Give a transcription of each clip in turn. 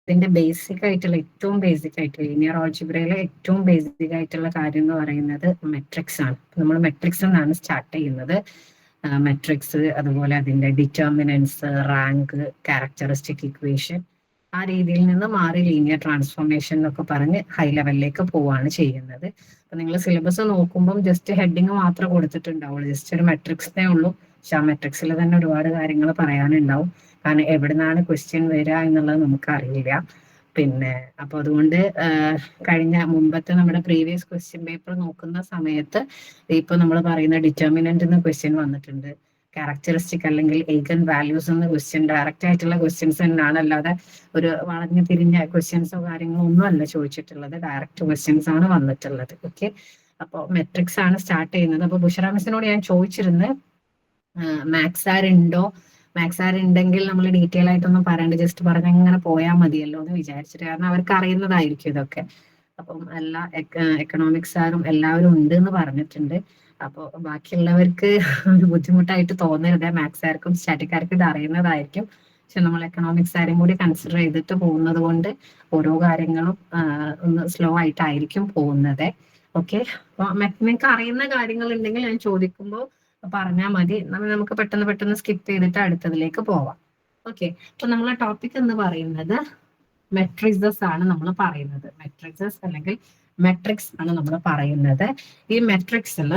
ഇതിന്റെ ബേസിക് ആയിട്ടുള്ള ഏറ്റവും ബേസിക് ആയിട്ട് ലീനിയർ ആൾജിബ്രയിലെ ഏറ്റവും ബേസിക് ആയിട്ടുള്ള കാര്യം എന്ന് പറയുന്നത് മെട്രിക്സ് ആണ്. നമ്മൾ മെട്രിക്സ് എന്നാണ് സ്റ്റാർട്ട് ചെയ്യുന്നത്. മെട്രിക്സ്, അതുപോലെ അതിന്റെ ഡിറ്റർമിനൻസ്, റാങ്ക്, ക്യാരക്ടറിസ്റ്റിക് ഇക്വേഷൻ, ആ രീതിയിൽ നിന്ന് മാറി ലീനിയർ ട്രാൻസ്ഫോർമേഷൻ എന്നൊക്കെ പറഞ്ഞ് ഹൈ ലെവലിലേക്ക് പോവാണ് ചെയ്യുന്നത്. അപ്പൊ നിങ്ങൾ സിലബസ് നോക്കുമ്പോൾ ജസ്റ്റ് ഹെഡിങ് മാത്രം കൊടുത്തിട്ടുണ്ടാവുള്ളൂ, ജസ്റ്റ് ഒരു മെട്രിക്സിനേ ഉള്ളൂ. പക്ഷെ ആ മെട്രിക്സിൽ തന്നെ ഒരുപാട് കാര്യങ്ങൾ പറയാനുണ്ടാവും. കാരണം എവിടെ നിന്നാണ് ക്വസ്റ്റ്യൻ വരിക എന്നുള്ളത് നമുക്ക് അറിയില്ല. പിന്നെ അപ്പൊ അതുകൊണ്ട് കഴിഞ്ഞ മുമ്പത്തെ നമ്മുടെ പ്രീവിയസ് ക്വസ്റ്റ്യൻ പേപ്പർ നോക്കുന്ന സമയത്ത് ഇപ്പൊ നമ്മൾ പറയുന്ന ഡിറ്റർമിനന്റ് എന്ന് ക്വസ്റ്റ്യൻ വന്നിട്ടുണ്ട്, ക്യാരക്ടറിസ്റ്റിക് അല്ലെങ്കിൽ എയ്ഗൻ വാല്യൂസ് എന്ന ക്വസ്റ്റ്യൻ ഡയറക്റ്റ് ആയിട്ടുള്ള ക്വസ്റ്റ്യൻസ് തന്നെയാണ്, അല്ലാതെ ഒരു വളഞ്ഞു തിരിഞ്ഞ ക്വസ്റ്റ്യൻസോ കാര്യങ്ങളോ ഒന്നും അല്ല ചോദിച്ചിട്ടുള്ളത്, ഡയറക്റ്റ് ക്വസ്റ്റ്യൻസ് ആണ് വന്നിട്ടുള്ളത്. ഓക്കെ, അപ്പോൾ മെട്രിക്സ് ആണ് സ്റ്റാർട്ട് ചെയ്യുന്നത്. അപ്പൊ ബുഷറ മിസ്സിനോട് ഞാൻ ചോദിച്ചിരുന്നു മാത്സ് ആരുണ്ടോ, മാത്സ് ആരുണ്ടെങ്കിൽ നമ്മൾ ഡീറ്റെയിൽ ആയിട്ടൊന്നും പറയണ്ട, ജസ്റ്റ് പറഞ്ഞ് അങ്ങനെ പോയാൽ മതിയല്ലോ എന്ന് വിചാരിച്ചിട്ട്, കാരണം അവർക്ക് അറിയുന്നതായിരിക്കും ഇതൊക്കെ. അപ്പം എല്ലാ എക്കണോമിക്സ് ആരും എല്ലാവരും ഉണ്ട് എന്ന് പറഞ്ഞിട്ടുണ്ട്. അപ്പോൾ ബാക്കിയുള്ളവർക്ക് ഒരു ബുദ്ധിമുട്ടായിട്ട് തോന്നരുത്, മാത്സ് ആർക്കും സ്റ്റാറ്റിക്കാർക്കും ഇത് അറിയുന്നതായിരിക്കും. പക്ഷെ നമ്മൾ എക്കണോമിക്സ് ആരും കൂടി കൺസിഡർ ചെയ്തിട്ട് പോകുന്നത് കൊണ്ട് ഓരോ കാര്യങ്ങളും ഒന്ന് സ്ലോ ആയിട്ടായിരിക്കും പോകുന്നത്. ഓക്കെ, അപ്പൊ നിങ്ങൾക്ക് അറിയുന്ന കാര്യങ്ങൾ ഉണ്ടെങ്കിൽ ഞാൻ ചോദിക്കുമ്പോൾ പറഞ്ഞാൽ മതി, നമുക്ക് പെട്ടെന്ന് പെട്ടെന്ന് സ്കിപ്പ് ചെയ്തിട്ട് അടുത്തതിലേക്ക് പോവാം. ഓക്കെ, അപ്പൊ നമ്മളെ ടോപ്പിക് എന്ന് പറയുന്നത് മെട്രിക്സസ് ആണ് നമ്മൾ പറയുന്നത്. മെട്രിക്സസ് അല്ലെങ്കിൽ മെട്രിക്സ് ആണ് നമ്മൾ പറയുന്നത്. ഈ മെട്രിക്സിൽ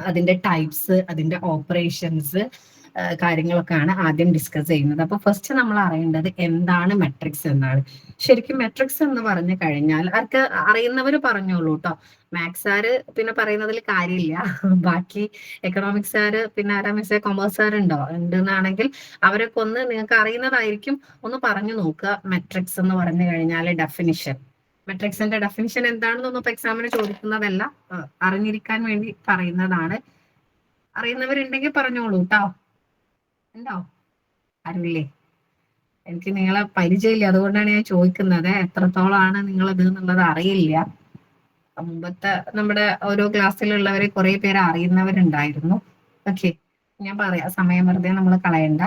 അതിന്റെ ടൈപ്സ്, അതിന്റെ ഓപ്പറേഷൻസ്, കാര്യങ്ങളൊക്കെയാണ് ആദ്യം ഡിസ്കസ് ചെയ്യുന്നത്. അപ്പൊ ഫസ്റ്റ് നമ്മൾ അറിയേണ്ടത് എന്താണ് മെട്രിക്സ് എന്നാണ്. ശരിക്കും മെട്രിക്സ് എന്ന് പറഞ്ഞു കഴിഞ്ഞാൽ ആർക്ക് അറിയുന്നവർ പറഞ്ഞോളൂ കേട്ടോ, മാത്സാര് പിന്നെ പറയുന്നതിൽ കാര്യമില്ല. ബാക്കി എക്കണോമിക്സാര് പിന്നെ ആരാ മിസ്സേ കൊമേഴ്സാരുണ്ടോ ഉണ്ടെന്നാണെങ്കിൽ അവരൊക്കെ ഒന്ന് നിങ്ങൾക്ക് അറിയുന്നതായിരിക്കും, ഒന്ന് പറഞ്ഞു നോക്കുക. മെട്രിക്സ് എന്ന് പറഞ്ഞു കഴിഞ്ഞാൽ ഡെഫിനിഷൻ, മെട്രിക്സിന്റെ ഡെഫിനിഷൻ എന്താണെന്നൊന്നും എക്സാമിന് ചോദിക്കുന്നതല്ല, അറിഞ്ഞിരിക്കാൻ വേണ്ടി പറയുന്നതാണ്. അറിയുന്നവരുണ്ടെങ്കിൽ പറഞ്ഞോളൂ കേട്ടോ. ഉണ്ടോ? അറിയില്ലേ? എനിക്ക് നിങ്ങളെ പരിചയമില്ല, അതുകൊണ്ടാണ് ഞാൻ ചോദിക്കുന്നത്. എത്രത്തോളാണ് നിങ്ങളത് എന്നുള്ളത് അറിയില്ല. മുമ്പത്തെ നമ്മുടെ ഓരോ ക്ലാസ്സിലുള്ളവരെ കുറെ പേര് അറിയുന്നവരുണ്ടായിരുന്നു. ഓക്കെ, ഞാൻ പറയാം, സമയം വെറുതെ നമ്മൾ കളയണ്ട.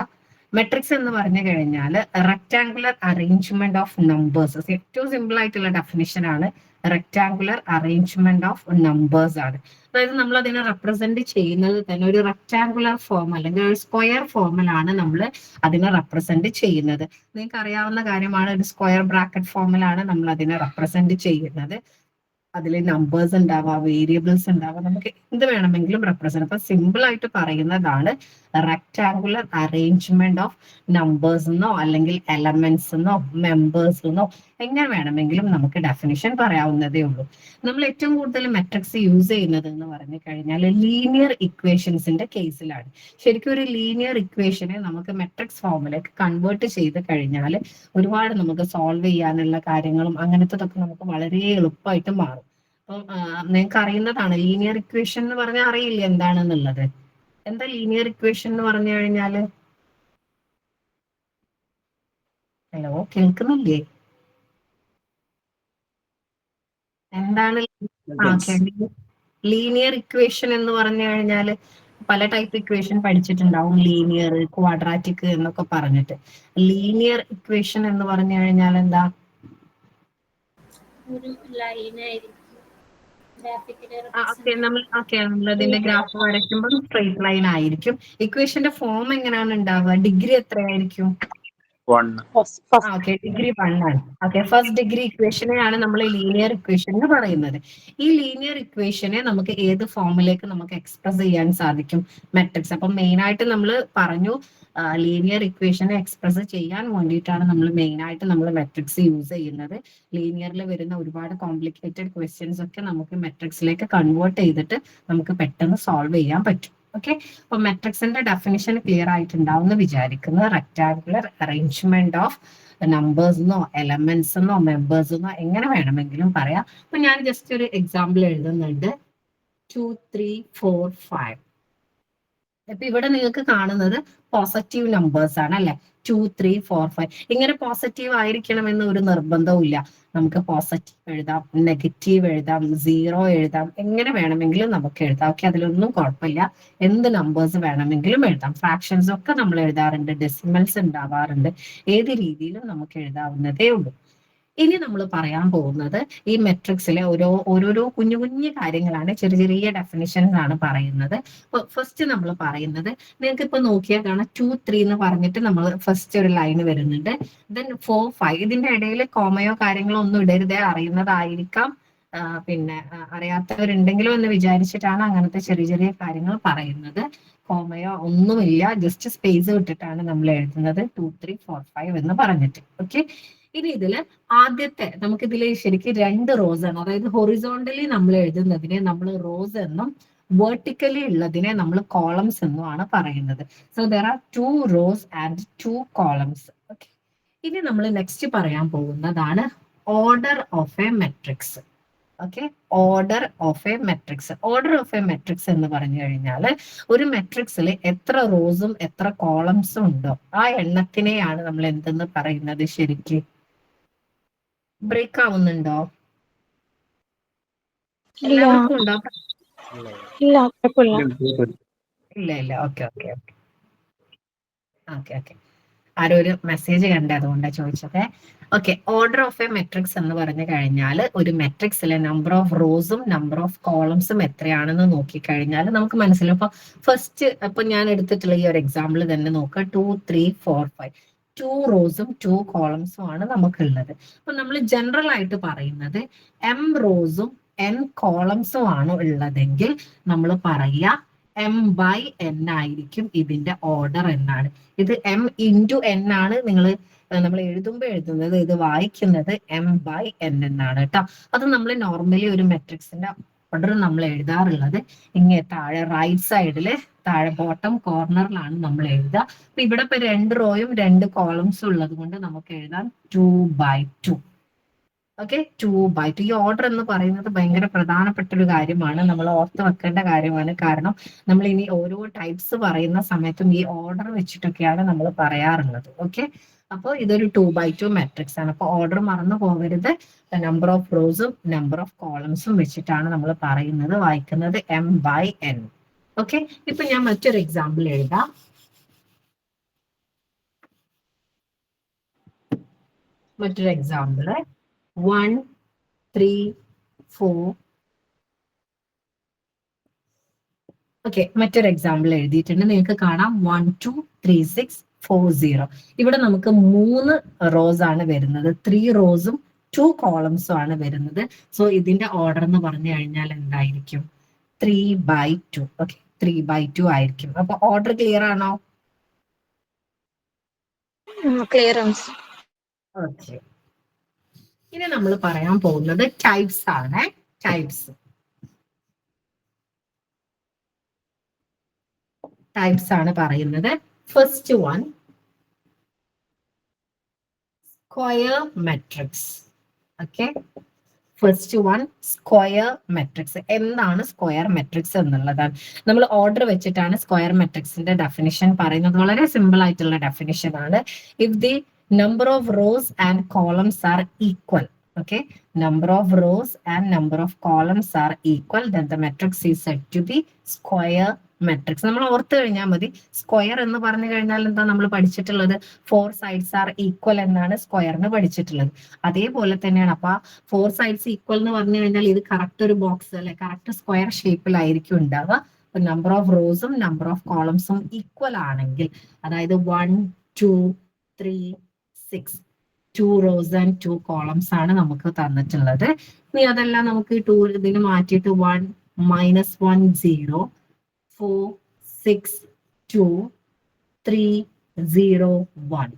മെട്രിക്സ് എന്ന് പറഞ്ഞു കഴിഞ്ഞാൽ റെക്ടാങ്കുലർ അറേഞ്ച്മെന്റ് ഓഫ് നമ്പേഴ്സ്. ഏറ്റവും സിമ്പിൾ ആയിട്ടുള്ള ഡെഫിനിഷൻ ആണ്, റെക്ടാങ്കുലർ അറേഞ്ച്മെന്റ് ഓഫ് നമ്പേഴ്സ് ആണ്. അതായത് നമ്മൾ അതിനെ റെപ്രസെന്റ് ചെയ്യുന്നത് തന്നെ ഒരു റെക്ടാങ്കുലർ ഫോം അല്ലെങ്കിൽ ഒരു സ്ക്വയർ ഫോമിലാണ് നമ്മൾ അതിനെ റെപ്രസെന്റ് ചെയ്യുന്നത്. നിങ്ങൾക്ക് അറിയാവുന്ന കാര്യമാണ്, ഒരു സ്ക്വയർ ബ്രാക്കറ്റ് ഫോമിലാണ് നമ്മൾ അതിനെ റെപ്രസെന്റ് ചെയ്യുന്നത്. അതിൽ നമ്പേഴ്സ് ഉണ്ടാവാം, വേരിയബിൾസ് ഉണ്ടാവാം, നമുക്ക് എന്ത് വേണമെങ്കിലും റെപ്രസെന്റ്. അപ്പൊ സിമ്പിൾ ആയിട്ട് പറയുന്നതാണ് റെക്ടാങ്കുലർ അറേഞ്ച്മെന്റ് ഓഫ് നമ്പേഴ്സ് എന്നോ അല്ലെങ്കിൽ എലമെന്റ്സ് എന്നോ മെമ്പേഴ്സ് എന്നോ എങ്ങനെ വേണമെങ്കിലും നമുക്ക് ഡെഫിനിഷൻ പറയാവുന്നതേ ഉള്ളൂ. നമ്മൾ ഏറ്റവും കൂടുതൽ മെട്രിക്സ് യൂസ് ചെയ്യുന്നത് എന്ന് പറഞ്ഞു കഴിഞ്ഞാൽ ലീനിയർ ഇക്വേഷൻസിന്റെ കേസിലാണ്. ശരിക്കും ഒരു ലീനിയർ ഇക്വേഷനെ നമുക്ക് മെട്രിക്സ് ഫോമിലേക്ക് കൺവേർട്ട് ചെയ്ത് കഴിഞ്ഞാൽ ഒരുപാട് നമുക്ക് സോൾവ് ചെയ്യാനുള്ള കാര്യങ്ങളും അങ്ങനത്തതൊക്കെ നമുക്ക് വളരെ എളുപ്പമായിട്ട് മാറും. അപ്പം നിങ്ങൾക്ക് അറിയുന്നതാണ് ലീനിയർ ഇക്വേഷൻ എന്ന് പറഞ്ഞാൽ അറിയില്ല എന്താണെന്നുള്ളത്. എന്താ ലീനിയർ ഇക്വേഷൻ എന്ന് പറഞ്ഞു കഴിഞ്ഞാല്? ഹലോ, കേൾക്കുന്നില്ലേ? എന്താണ് ലീനിയർ ഇക്വേഷൻ എന്ന് പറഞ്ഞു കഴിഞ്ഞാൽ പല ടൈപ്പ് ഇക്വേഷൻ പഠിച്ചിട്ടുണ്ടാവും, ലീനിയർ, ക്വാഡ്രാറ്റിക് എന്നൊക്കെ പറഞ്ഞിട്ട്. ലീനിയർ ഇക്വേഷൻ എന്ന് പറഞ്ഞു കഴിഞ്ഞാൽ എന്താ? ഒരു ലൈനായിരിക്കും, നമ്മൾ അതിന്റെ ഗ്രാഫ് വരയ്ക്കുമ്പോൾ സ്ട്രെയിറ്റ് ലൈൻ ആയിരിക്കും. ഇക്വേഷന്റെ ഫോം എങ്ങനെയാണ് ഉണ്ടാവുക? ഡിഗ്രി എത്രയായിരിക്കും? ഡിഗ്രി 1 ആണ്. ഓക്കെ, ഫസ്റ്റ് ഡിഗ്രി ഇക്വേഷനെയാണ് നമ്മൾ ലീനിയർ ഇക്വേഷൻ എന്ന് പറയുന്നത്. ഈ ലീനിയർ ഇക്വേഷനെ നമുക്ക് ഏത് ഫോമിലേക്ക് നമുക്ക് എക്സ്പ്രസ് ചെയ്യാൻ സാധിക്കും? മെട്രിക്സ്. അപ്പം മെയിൻ ആയിട്ട് നമ്മൾ പറഞ്ഞു, ലീനിയർ ഇക്വേഷനെ എക്സ്പ്രസ് ചെയ്യാൻ വേണ്ടിയിട്ടാണ് നമ്മൾ മെയിൻ ആയിട്ട് നമ്മൾ മെട്രിക്സ് യൂസ് ചെയ്യുന്നത്. ലീനിയറിൽ വരുന്ന ഒരുപാട് കോംപ്ലിക്കേറ്റഡ് ക്വസ്റ്റ്യൻസ് ഒക്കെ നമുക്ക് മെട്രിക്സിലേക്ക് കൺവേർട്ട് ചെയ്തിട്ട് നമുക്ക് പെട്ടെന്ന് സോൾവ് ചെയ്യാൻ പറ്റും. ഓക്കെ, അപ്പൊ മെട്രിക്സിന്റെ ഡെഫിനിഷൻ ക്ലിയർ ആയിട്ടുണ്ടാവും എന്ന് വിചാരിക്കുന്നു. റെക്ടാങ്കുലർ അറേഞ്ച്മെന്റ് ഓഫ് നമ്പേഴ്സ് എന്നോ എലമെന്റ്സ് എന്നോ മെമ്പേഴ്സ് എന്നോ എങ്ങനെ വേണമെങ്കിലും പറയാം. അപ്പൊ ഞാൻ ജസ്റ്റ് ഒരു എക്സാമ്പിൾ എഴുതുന്നുണ്ട്. 2, 3, 4, 5. ഇപ്പൊ ഇവിടെ നിങ്ങൾക്ക് കാണുന്നത് പോസിറ്റീവ് നമ്പേഴ്സ് ആണ് അല്ലെ, 2, 3, 4, 5. ഇങ്ങനെ പോസിറ്റീവ് ആയിരിക്കണമെന്ന് ഒരു നിർബന്ധവും ഇല്ല. നമുക്ക് പോസിറ്റീവ് എഴുതാം, നെഗറ്റീവ് എഴുതാം, 0 എഴുതാം, എങ്ങനെ വേണമെങ്കിലും നമുക്ക് എഴുതാം. ഓക്കെ, അതിലൊന്നും കുഴപ്പമില്ല. എന്ത് നമ്പേഴ്സ് വേണമെങ്കിലും എഴുതാം. ഫ്രാക്ഷൻസ് ഒക്കെ നമ്മൾ എഴുതാറുണ്ട്, ഡെസിമൽസ് ഉണ്ടാവാറുണ്ട്. ഏത് രീതിയിലും നമുക്ക് എഴുതാവുന്നതേ ഉള്ളൂ. ഇനി നമ്മൾ പറയാൻ പോകുന്നത് ഈ മെട്രിക്സിലെ ഓരോരോ കുഞ്ഞു കുഞ്ഞു കാര്യങ്ങളാണ്, ചെറിയ ചെറിയ ഡെഫിനിഷൻസ് ആണ് പറയുന്നത്. ഫസ്റ്റ് നമ്മൾ പറയുന്നത്, നിങ്ങൾക്ക് ഇപ്പൊ നോക്കിയാൽ കാണാം 2, 3 എന്ന് പറഞ്ഞിട്ട് നമ്മൾ ഫസ്റ്റ് ഒരു ലൈൻ വരുന്നുണ്ട്. ദെൻ 4, 5. ഇതിന്റെ ഇടയിൽ കോമയോ കാര്യങ്ങളോ ഒന്നും ഇടരുതേ, അറിയുന്നതായിരിക്കാം. പിന്നെ അറിയാത്തവരുണ്ടെങ്കിലും എന്ന് വിചാരിച്ചിട്ടാണ് അങ്ങനത്തെ ചെറിയ ചെറിയ കാര്യങ്ങൾ പറയുന്നത്. കോമയോ ഒന്നുമില്ല, ജസ്റ്റ് സ്പേസ് വിട്ടിട്ടാണ് നമ്മൾ എഴുതുന്നത് 2, 3, 4, 5 എന്ന് പറഞ്ഞിട്ട്. ഓക്കെ, ഇനി ഇതില് ആദ്യത്തെ നമുക്ക് ഇതിൽ ശരിക്കും 2 റോസ് ആണ്. അതായത് ഹൊറിസോണ്ടലി നമ്മൾ എഴുതുന്നതിനെ നമ്മൾ റോസ് എന്നും വേർട്ടിക്കലി ഉള്ളതിനെ നമ്മൾ കോളംസ് എന്നുമാണ് പറയുന്നത്. So there are 2 rows and 2 columns. Okay, ഇനി നമ്മൾ നെക്സ്റ്റ് പറയാൻ പോകുന്നതാണ് order of a matrix. Okay, order of a matrix. Order of a matrix എന്ന് പറഞ്ഞു കഴിഞ്ഞാൽ ഒരു മെട്രിക്സിൽ എത്ര റോസും എത്ര കോളംസും ഉണ്ടോ ആ എണ്ണത്തിനെയാണ് നമ്മൾ എന്തെന്ന് പറയുന്നത്. ശരിക്കും ബ്രേക്ക് ആവുന്നുണ്ടോ? എല്ലാവർക്കും ഉണ്ടോ? ഇല്ല, കുഴപ്പമില്ല. ഇല്ല ഇല്ല, okay okay okay okay okay. ആരോ ഒരു മെസ്സേജ് കണ്ടേ, അതുകൊണ്ടാണ് ചോദിച്ചത്. Okay, order of a matrix എന്ന് പറഞ്ഞു കഴിഞ്ഞാൽ ഒരു മെട്രിക്സിലെ നമ്പർ ഓഫ് റോസും നമ്പർ ഓഫ് കോളംസും എത്രയാണെന്ന് നോക്കിക്കഴിഞ്ഞാൽ നമുക്ക് മനസ്സിലാവും. ഇപ്പൊ ഫസ്റ്റ് ഇപ്പൊ ഞാൻ എടുത്തിട്ടുള്ള ഈ ഒരു എക്സാമ്പിൾ തന്നെ നോക്കുക, 2, 3, 4, 5. 2 റോസും 2 കോളംസും ആണ് നമുക്കുള്ളത്. അപ്പൊ നമ്മൾ ജനറൽ ആയിട്ട് പറയുന്നത് m റോസും n കോളംസും ആണ് ഉള്ളതെങ്കിൽ നമ്മൾ പറയുക m/n ആയിരിക്കും ഇതിന്റെ ഓർഡർ എന്നാണ്. ഇത് m ഇൻറ്റു n ആണ് നമ്മൾ എഴുതുമ്പോൾ എഴുതുന്നത്. ഇത് വായിക്കുന്നത് m/n എന്നാണ് കേട്ടോ. അത് നമ്മൾ നോർമലി ഒരു മെട്രിക്സിന്റെ ഓർഡർ നമ്മൾ എഴുതാറുള്ളത് ഇങ്ങനെ താഴെ റൈറ്റ് സൈഡില് താഴെ ബോട്ടം കോർണറിലാണ് നമ്മൾ എഴുതുക. അപ്പൊ ഇവിടെ ഇപ്പൊ 2 റോയും 2 കോളംസും ഉള്ളത് കൊണ്ട് നമുക്ക് എഴുതാം 2/2. ഓക്കെ, 2/2. ഈ ഓർഡർ എന്ന് പറയുന്നത് ഭയങ്കര പ്രധാനപ്പെട്ട ഒരു കാര്യമാണ്, നമ്മൾ ഓർത്ത് വെക്കേണ്ട കാര്യമാണ്. കാരണം നമ്മൾ ഇനി ഓരോ ടൈപ്സ് പറയുന്ന സമയത്തും ഈ ഓർഡർ വെച്ചിട്ടൊക്കെയാണ് നമ്മൾ പറയാറുള്ളത്. ഓക്കെ, അപ്പോൾ ഇതൊരു 2/2 മാട്രിക്സ് ആണ്. അപ്പോൾ ഓർഡർ മറന്നു പോകരുത്. നമ്പർ ഓഫ് റോസും നമ്പർ ഓഫ് കോളംസും വെച്ചിട്ടാണ് നമ്മൾ പറയുന്നത്, വായിക്കുന്നത് m/n. ഓക്കെ, ഇപ്പൊ ഞാൻ മറ്റൊരു എക്സാമ്പിൾ എഴുതാം. മറ്റൊരു എക്സാമ്പിള് 1, 3, 4. ഓക്കെ, മറ്റൊരു എക്സാമ്പിൾ എഴുതിയിട്ടുണ്ട്. നിങ്ങൾക്ക് കാണാം 1, 2, 3, 6, 4, 0. ഇവിടെ നമുക്ക് 3 റോസ് ആണ് വരുന്നത്, 3 റോസും 2 കോളംസും ആണ് വരുന്നത്. സോ ഇതിന്റെ ഓർഡർ എന്ന് പറഞ്ഞു കഴിഞ്ഞാൽ എന്തായിരിക്കും? 3/2. ഓക്കെ, 3/2 ആയിരിക്കും. അപ്പൊ ഓർഡർ ക്ലിയർ ആണോ? ക്ലിയറൻസ്. ഓക്കെ, ഇനി നമ്മൾ പറയാൻ പോകുന്നത് ടൈപ്സ് ആണ്. ടൈപ്സ് ആണ് പറയുന്നത്. First one, square matrix. Okay, first one square matrix. എന്താണ് സ്ക്വയർ മെട്രിക്സ് എന്നുള്ളതാണ്. നമ്മൾ ഓർഡർ വെച്ചിട്ടാണ് സ്ക്വയർ മെട്രിക്സിന്റെ ഡെഫിനിഷൻ പറയുന്നത്. വളരെ സിമ്പിൾ ആയിട്ടുള്ള ഡെഫിനിഷൻ ആണ്. If the number of rose and columns R equal, okay, number of rows and number of columns are equal, then the matrix is said to be square matrix. നമ്മൾ ഓർത്ത് കഴിഞ്ഞാൽ മതി. Square എന്ന് പറഞ്ഞു കഴിഞ്ഞാൽ എന്താ നമ്മൾ പഠിച്ചിട്ടുള്ളത്? 4 sides are equal എന്നാണ് സ്ക്വയറിന് പഠിച്ചിട്ടുള്ളത്. അതേപോലെ തന്നെയാണ്. അപ്പൊ 4 sides equal എന്ന് പറഞ്ഞു കഴിഞ്ഞാൽ ഇത് കറക്റ്റ് ഒരു ബോക്സ് അല്ലെ, കറക്റ്റ് സ്ക്വയർ ഷേപ്പിലായിരിക്കും ഉണ്ടാവുക. നമ്പർ ഓഫ് റോസും നമ്പർ ഓഫ് കോളംസും ഈക്വൽ ആണെങ്കിൽ, അതായത് 1, 2, 3, 6, 2 rows and 2 columns ആണ് നമുക്ക് തന്നിട്ടുള്ളത്. ഇനി അതെല്ലാം നമുക്ക് 2 ഇതിന് മാറ്റിയിട്ട് 1, -1, 0, 4, 6, 2, 3, 0, 1.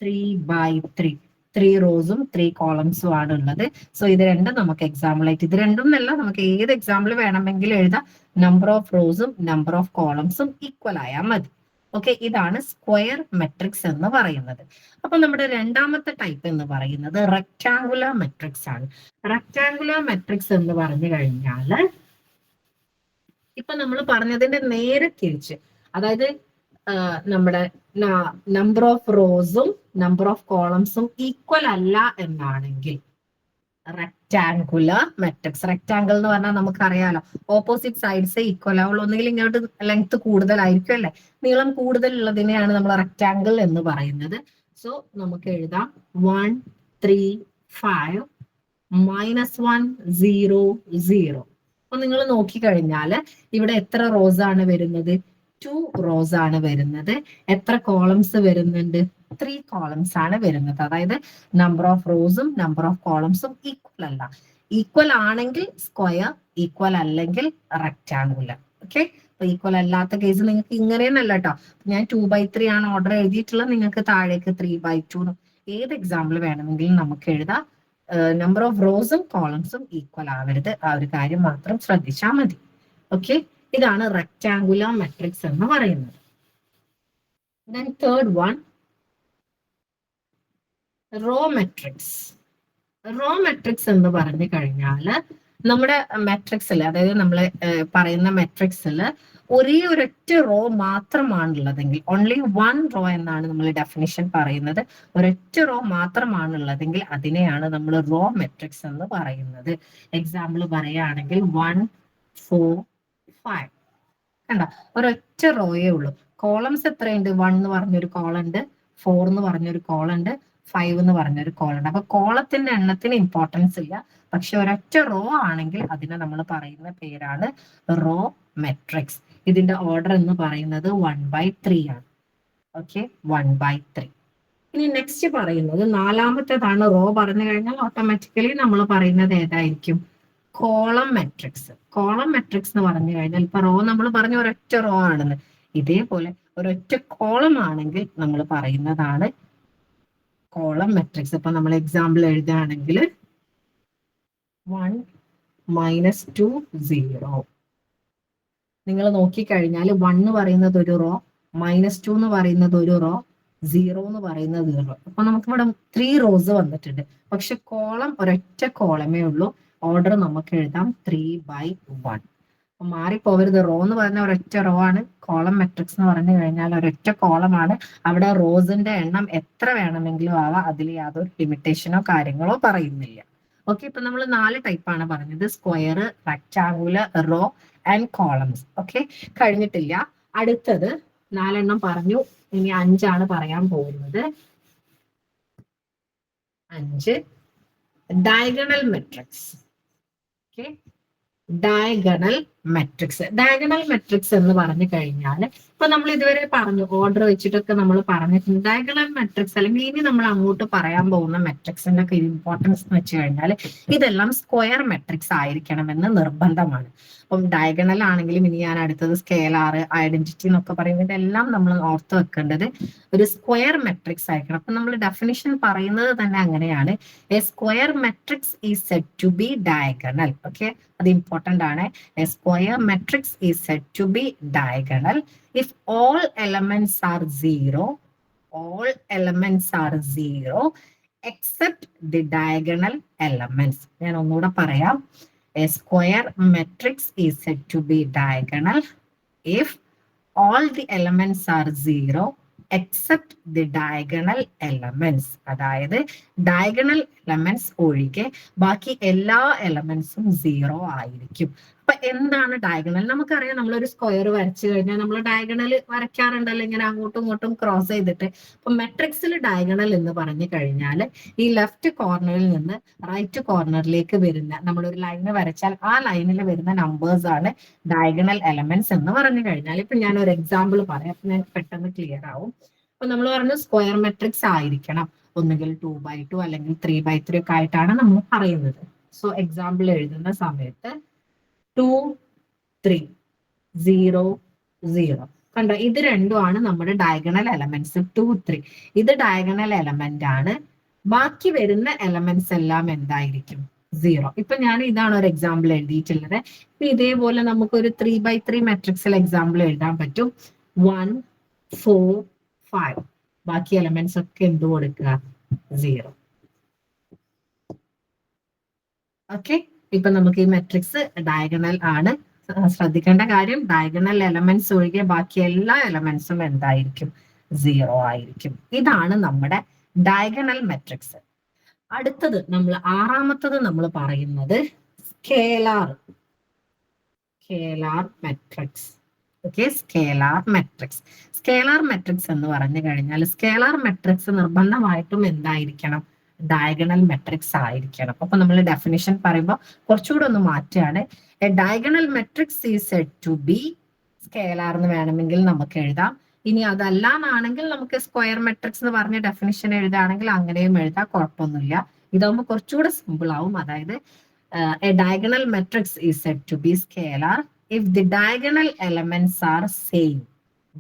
3/3. 3 റോസും 3 കോളംസും ആണ് ഉള്ളത്. സോ ഇത് രണ്ടും നമുക്ക് എക്സാമ്പിൾ ആയിട്ട്, ഇത് രണ്ടും എന്നല്ല, നമുക്ക് ഏത് എക്സാമ്പിൾ വേണമെങ്കിലും എഴുതാം. നമ്പർ ഓഫ് റോസും നമ്പർ ഓഫ് കോളംസും ഈക്വൽ ആയാൽ മതി. ഓക്കെ, ഇതാണ് സ്ക്വയർ മെട്രിക്സ് എന്ന് പറയുന്നത്. അപ്പൊ നമ്മുടെ രണ്ടാമത്തെ ടൈപ്പ് എന്ന് പറയുന്നത് റെക്ടാങ്കുലർ മെട്രിക്സ് ആണ്. റെക്ടാങ്കുലർ മെട്രിക്സ് എന്ന് പറഞ്ഞു കഴിഞ്ഞാൽ ഇപ്പൊ നമ്മൾ പറഞ്ഞതിന്റെ നേരെ തിരിച്ച്, അതായത് നമ്മുടെ നമ്പർ ഓഫ് റോസും നമ്പർ ഓഫ് കോളംസും ഈക്വൽ അല്ല എന്നാണെങ്കിൽ റെക്ടാങ്കുലർ മെട്രിക്സ്. റെക്ടാങ്കിൾ എന്ന് പറഞ്ഞാൽ നമുക്കറിയാലോ, ഓപ്പോസിറ്റ് സൈഡ്സ് ഈക്വൽ ആവുള്ളൂ, ഒന്നുകിൽ ഇങ്ങോട്ട് ലെങ്ത് കൂടുതലായിരിക്കും അല്ലെ, നീളം കൂടുതലുള്ളതിനെയാണ് നമ്മൾ റെക്ടാങ്കിൾ എന്ന് പറയുന്നത്. സോ നമുക്ക് എഴുതാം 1 3 5 -1 0 0. അപ്പൊ നിങ്ങൾ നോക്കിക്കഴിഞ്ഞാൽ ഇവിടെ എത്ര റോസ് ആണ് വരുന്നത്? 2 റോസ് ആണ് വരുന്നത്. എത്ര കോളംസ് വരുന്നുണ്ട്? 3 കോളംസ് ആണ് വരുന്നത്. അതായത് നമ്പർ ഓഫ് റോസും നമ്പർ ഓഫ് കോളംസും ഈക്വൽ അല്ല. ഈക്വൽ ആണെങ്കിൽ സ്ക്വയർ, ഈക്വൽ അല്ലെങ്കിൽ റെക്ടാങ്കുലർ. ഓക്കെ, അപ്പൊ ഈക്വൽ അല്ലാത്ത കേസ് നിങ്ങൾക്ക് ഇങ്ങനെയെന്നല്ല കേട്ടോ, ഞാൻ 2/3 ആണ് ഓർഡർ എഴുതിയിട്ടുള്ളത്, നിങ്ങൾക്ക് താഴേക്ക് 3/2 ഏത് എക്സാമ്പിൾ വേണമെങ്കിലും നമുക്ക് എഴുതാം. നമ്പർ ഓഫ് റോസും കോളംസും ഈക്വൽ ആവരുത്, ആ ഒരു കാര്യം മാത്രം ശ്രദ്ധിച്ചാൽ മതി. ഓക്കെ, ഇതാണ് റെക്ടാങ്കുലർ മെട്രിക്സ് എന്ന് പറയുന്നത്. Then third one, raw matrix. Raw matrix എന്ന് പറഞ്ഞു കഴിഞ്ഞാൽ നമ്മുടെ മെട്രിക്സിൽ, അതായത് നമ്മൾ പറയുന്ന മെട്രിക്സിൽ ഒരേ ഒരൊറ്റ റോ മാത്രമാണുള്ളതെങ്കിൽ, ഓൺലി 1 റോ എന്നാണ് നമ്മൾ ഡെഫിനിഷൻ പറയുന്നത്, ഒരൊറ്റ റോ മാത്രമാണുള്ളതെങ്കിൽ അതിനെയാണ് നമ്മൾ റോ മെട്രിക്സ് എന്ന് പറയുന്നത്. എക്സാമ്പിൾ പറയുകയാണെങ്കിൽ 1 4 5 കണ്ട, ഒരൊറ്റ റോയേ ഉള്ളൂ. കോളംസ് എത്രയുണ്ട്? 1 എന്ന് പറഞ്ഞൊരു കോളം ഉണ്ട്, 4 എന്ന് പറഞ്ഞൊരു കോളം ഉണ്ട്, 5 എന്ന് പറഞ്ഞൊരു കോളം ഉണ്ട്. അപ്പൊ കോളത്തിന്റെ എണ്ണത്തിന് ഇമ്പോർട്ടൻസ് ഇല്ല, പക്ഷെ ഒരൊറ്റ റോ ആണെങ്കിൽ അതിനെ നമ്മൾ പറയുന്ന പേരാണ് റോ മെട്രിക്സ്. ഇതിന്റെ ഓർഡർ എന്ന് പറയുന്നത് 1/3 ആണ്. ഓക്കെ, 1/3. ഇനി നെക്സ്റ്റ് പറയുന്നത് നാലാമത്തേതാണ്. റോ പറഞ്ഞു കഴിഞ്ഞാൽ ഓട്ടോമാറ്റിക്കലി നമ്മൾ പറയുന്നത് ഏതായിരിക്കും? Column matrix. കോളം മെട്രിക്സ് എന്ന് പറഞ്ഞു കഴിഞ്ഞാൽ ഇപ്പൊ റോ നമ്മൾ പറഞ്ഞ ഒരൊറ്റ റോ ആണെന്ന്, ഇതേപോലെ ഒരൊറ്റ കോളം ആണെങ്കിൽ നമ്മൾ പറയുന്നതാണ് കോളം മെട്രിക്സ്. ഇപ്പൊ നമ്മൾ എക്സാമ്പിൾ എഴുതുകയാണെങ്കിൽ 1 -2 0. നിങ്ങൾ നോക്കിക്കഴിഞ്ഞാൽ 1 എന്ന് പറയുന്നത് ഒരു റോ, -2 എന്ന് പറയുന്നത് ഒരു റോ, 0 എന്ന് പറയുന്നത് ഒരു റോ. അപ്പൊ നമുക്ക് ഇവിടെ 3 റോസ് വന്നിട്ടുണ്ട്, പക്ഷെ കോളം ഒരൊറ്റ കോളമേ ഉള്ളൂ. ഓർഡർ നമുക്ക് എഴുതാം 3/1. അപ്പൊ മാറിപ്പോവരുത്. റോ എന്ന് പറഞ്ഞ ഒരൊറ്റ റോ ആണ്, കോളം മെട്രിക്സ് എന്ന് പറഞ്ഞു കഴിഞ്ഞാൽ ഒരൊറ്റ കോളമാണ്. അവിടെ റോസിന്റെ എണ്ണം എത്ര വേണമെങ്കിലും ആവാം, അതിൽ യാതൊരു ലിമിറ്റേഷനോ കാര്യങ്ങളോ പറയുന്നില്ല. ഓക്കെ, ഇപ്പൊ നമ്മൾ 4 ടൈപ്പാണ് പറഞ്ഞത്: square, rectangular, row and columns. Okay, കഴിഞ്ഞിട്ടില്ല. അടുത്തത് 4 പറഞ്ഞു, ഇനി 5 പറയാൻ പോകുന്നത്. 5 diagonal matrix. Okay, diagonal matrix. Diagonal matrix എന്ന് പറഞ്ഞു കഴിഞ്ഞാൽ ഇപ്പൊ നമ്മൾ ഇതുവരെ പറഞ്ഞു, ഓർഡർ വെച്ചിട്ടൊക്കെ നമ്മൾ പറഞ്ഞിട്ടുണ്ട്. ഡയഗണൽ മെട്രിക്സ് അല്ലെങ്കിൽ ഇനി നമ്മൾ അങ്ങോട്ട് പറയാൻ പോകുന്ന മെട്രിക്സിന്റെ ഒക്കെ ഇമ്പോർട്ടൻസ് എന്ന് വെച്ച് കഴിഞ്ഞാൽ ഇതെല്ലാം സ്ക്വയർ മെട്രിക്സ് ആയിരിക്കണമെന്ന് നിർബന്ധമാണ്. അപ്പം ഡയഗണൽ ആണെങ്കിലും ഇനി ഞാൻ അടുത്തത് സ്കേലാർ, ഐഡന്റിറ്റി എന്നൊക്കെ പറയുന്നത് ഇതെല്ലാം നമ്മൾ ഓർത്ത് വെക്കേണ്ടത് ഒരു സ്ക്വയർ മെട്രിക്സ് ആയിരിക്കണം. അപ്പൊ നമ്മൾ ഡെഫിനിഷൻ പറയുന്നത് തന്നെ അങ്ങനെയാണ്: a square matrix is said to be diagonal. Okay, അത് ഇമ്പോർട്ടന്റ് ആണ്. A square matrix is said to be diagonal if all elements are 0, all elements are 0 except the diagonal elements. ഞാൻ ഒന്നുകൂടെ പറയാം: a square matrix is said to be diagonal if all the elements are 0 except the diagonal elements. അതായത് diagonal elements ഒഴികെ ബാക്കി എല്ലാ എലമെന്റ്സും 0 ആയിരിക്കും. അപ്പൊ എന്താണ് ഡയഗണൽ? നമുക്കറിയാം, നമ്മളൊരു സ്ക്വയർ വരച്ചു കഴിഞ്ഞാൽ നമ്മൾ ഡയഗണൽ വരയ്ക്കാറുണ്ടല്ലോ, ഇങ്ങനെ അങ്ങോട്ടും ഇങ്ങോട്ടും ക്രോസ് ചെയ്തിട്ട്. അപ്പൊ മെട്രിക്സിൽ ഡയഗണൽ എന്ന് പറഞ്ഞു കഴിഞ്ഞാൽ ഈ ലെഫ്റ്റ് കോർണറിൽ നിന്ന് റൈറ്റ് കോർണറിലേക്ക് വരുന്ന, നമ്മളൊരു ലൈന് വരച്ചാൽ ആ ലൈനിൽ വരുന്ന നമ്പേഴ്സ് ആണ് ഡയഗണൽ എലമെന്റ്സ് എന്ന് പറഞ്ഞു കഴിഞ്ഞാൽ. ഇപ്പൊ ഞാൻ ഒരു എക്സാമ്പിൾ പറയാം, അപ്പൊ ഞാൻ പെട്ടെന്ന് ക്ലിയർ ആവും. അപ്പൊ നമ്മൾ പറഞ്ഞു സ്ക്വയർ മെട്രിക്സ് ആയിരിക്കണം, ഒന്നുകിൽ 2/2 അല്ലെങ്കിൽ 3/3 ഒക്കെ ആയിട്ടാണ് നമ്മൾ പറയുന്നത്. സോ എക്സാമ്പിൾ എഴുതുന്ന സമയത്ത് 2 3 0 0 കണ്ടോ, ഇത് രണ്ടുമാണ് നമ്മുടെ ഡയഗണൽ എലമെന്റ്സ്. 2 3 ഇത് ഡയഗണൽ എലമെന്റ് ആണ്. ബാക്കി വരുന്ന എലമെന്റ്സ് എല്ലാം എന്തായിരിക്കും? 0. ഇപ്പൊ ഞാൻ ഇതാണ് ഒരു എക്സാമ്പിൾ എഴുതിയിട്ടുള്ളത്. ഇതേപോലെ നമുക്കൊരു 3/3 മെട്രിക്സിൽ എക്സാമ്പിൾ എഴുതാൻ പറ്റും. 1 4 5. ബാക്കി എലമെന്റ്സ് ഒക്കെ എന്ത് കൊടുക്കുക? 0. ഓക്കെ, ഇപ്പൊ നമുക്ക് ഈ മെട്രിക്സ് ഡയഗണൽ ആണ്. ശ്രദ്ധിക്കേണ്ട കാര്യം ഡയഗണൽ എലമെന്റ്സ് ഒഴികെ ബാക്കി എല്ലാ എലമെന്റ്സും എന്തായിരിക്കും? 0 ആയിരിക്കും. ഇതാണ് നമ്മുടെ ഡയഗണൽ മെട്രിക്സ്. അടുത്തത് നമ്മൾ ആറാമത്തത് നമ്മൾ പറയുന്നത് scalar matrix. Okay, scalar matrix. Scalar matrix എന്ന് പറഞ്ഞു കഴിഞ്ഞാൽ സ്കേലാർ മെട്രിക്സ് നിർബന്ധമായിട്ടും എന്തായിരിക്കണം? ഡയഗണൽ മെട്രിക്സ് ആയിരിക്കണം. അപ്പൊ നമ്മൾ ഡെഫിനിഷൻ പറയുമ്പോൾ കുറച്ചുകൂടെ ഒന്ന് മാറ്റുകയാണ്. A diagonal matrix is said to be scalar എന്ന് വേണമെങ്കിൽ നമുക്ക് എഴുതാം. ഇനി അതല്ല എന്നാണെങ്കിൽ നമുക്ക് സ്ക്വയർ മെട്രിക്സ് എന്ന് പറഞ്ഞ ഡെഫിനിഷൻ എഴുതുകയാണെങ്കിൽ അങ്ങനെയും എഴുതാം, കുഴപ്പമൊന്നുമില്ല. ഇതാവുമ്പോൾ കുറച്ചുകൂടെ സിമ്പിൾ ആവും. അതായത് a diagonal matrix is said to be scalar if the diagonal elements are same.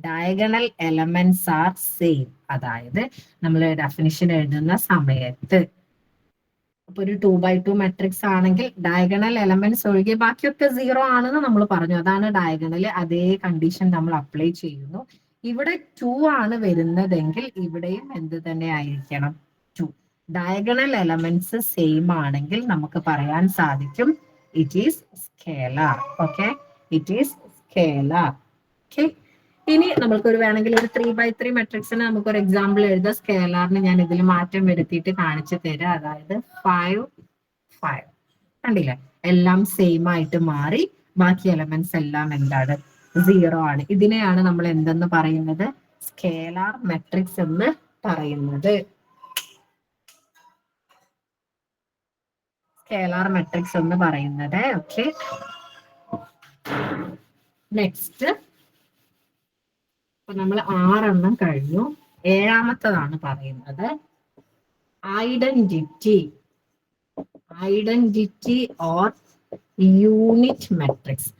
Diagonal elements are same. അതായത് നമ്മൾ ഡെഫിനിഷൻ എഴുതുന്ന സമയത്ത് അപ്പൊ ഒരു 2x2 മെട്രിക്സ് ആണെങ്കിൽ ഡയഗണൽ എലമെന്റ്സ് ഒഴികെ ബാക്കിയൊക്കെ 0 ആണെന്ന് നമ്മൾ പറഞ്ഞു. അതാണ് ഡയഗണൽ. അതേ കണ്ടീഷൻ നമ്മൾ അപ്ലൈ ചെയ്യുന്നു. ഇവിടെ 2 ആണ് വരുന്നതെങ്കിൽ ഇവിടെയും എന്ത് തന്നെ ആയിരിക്കണം? 2. ഡയഗണൽ എലമെന്റ്സ് സെയിം ആണെങ്കിൽ നമുക്ക് പറയാൻ സാധിക്കും it is scalar. Okay, it is scalar. Okay, ഇനി നമുക്കൊരു വേണമെങ്കിൽ ഒരു 3x3 മെട്രിക്സിന് നമുക്കൊരു എക്സാമ്പിൾ എഴുതാം. സ്കേലാറിന് ഞാൻ ഇതിൽ മാറ്റം വരുത്തിയിട്ട് കാണിച്ചു തരാം. അതായത് 5 5 കണ്ടില്ലേ, എല്ലാം സെയിം ആയിട്ട് മാറി. ബാക്കി എലമെന്റ്സ് എല്ലാം എന്താണ്? 0 ആണ്. ഇതിനെയാണ് നമ്മൾ എന്തെന്ന് പറയുന്നത്? സ്കേലാർ മെട്രിക്സ് എന്ന് പറയുന്നത്. സ്കേലാർ മെട്രിക്സ് എന്ന് പറയുന്നത്. ഓക്കെ, നെക്സ്റ്റ് അപ്പൊ നമ്മൾ 6 കഴിഞ്ഞു. 7-ാമത്തതാണ് പറയുന്നത് identity or unit matrix.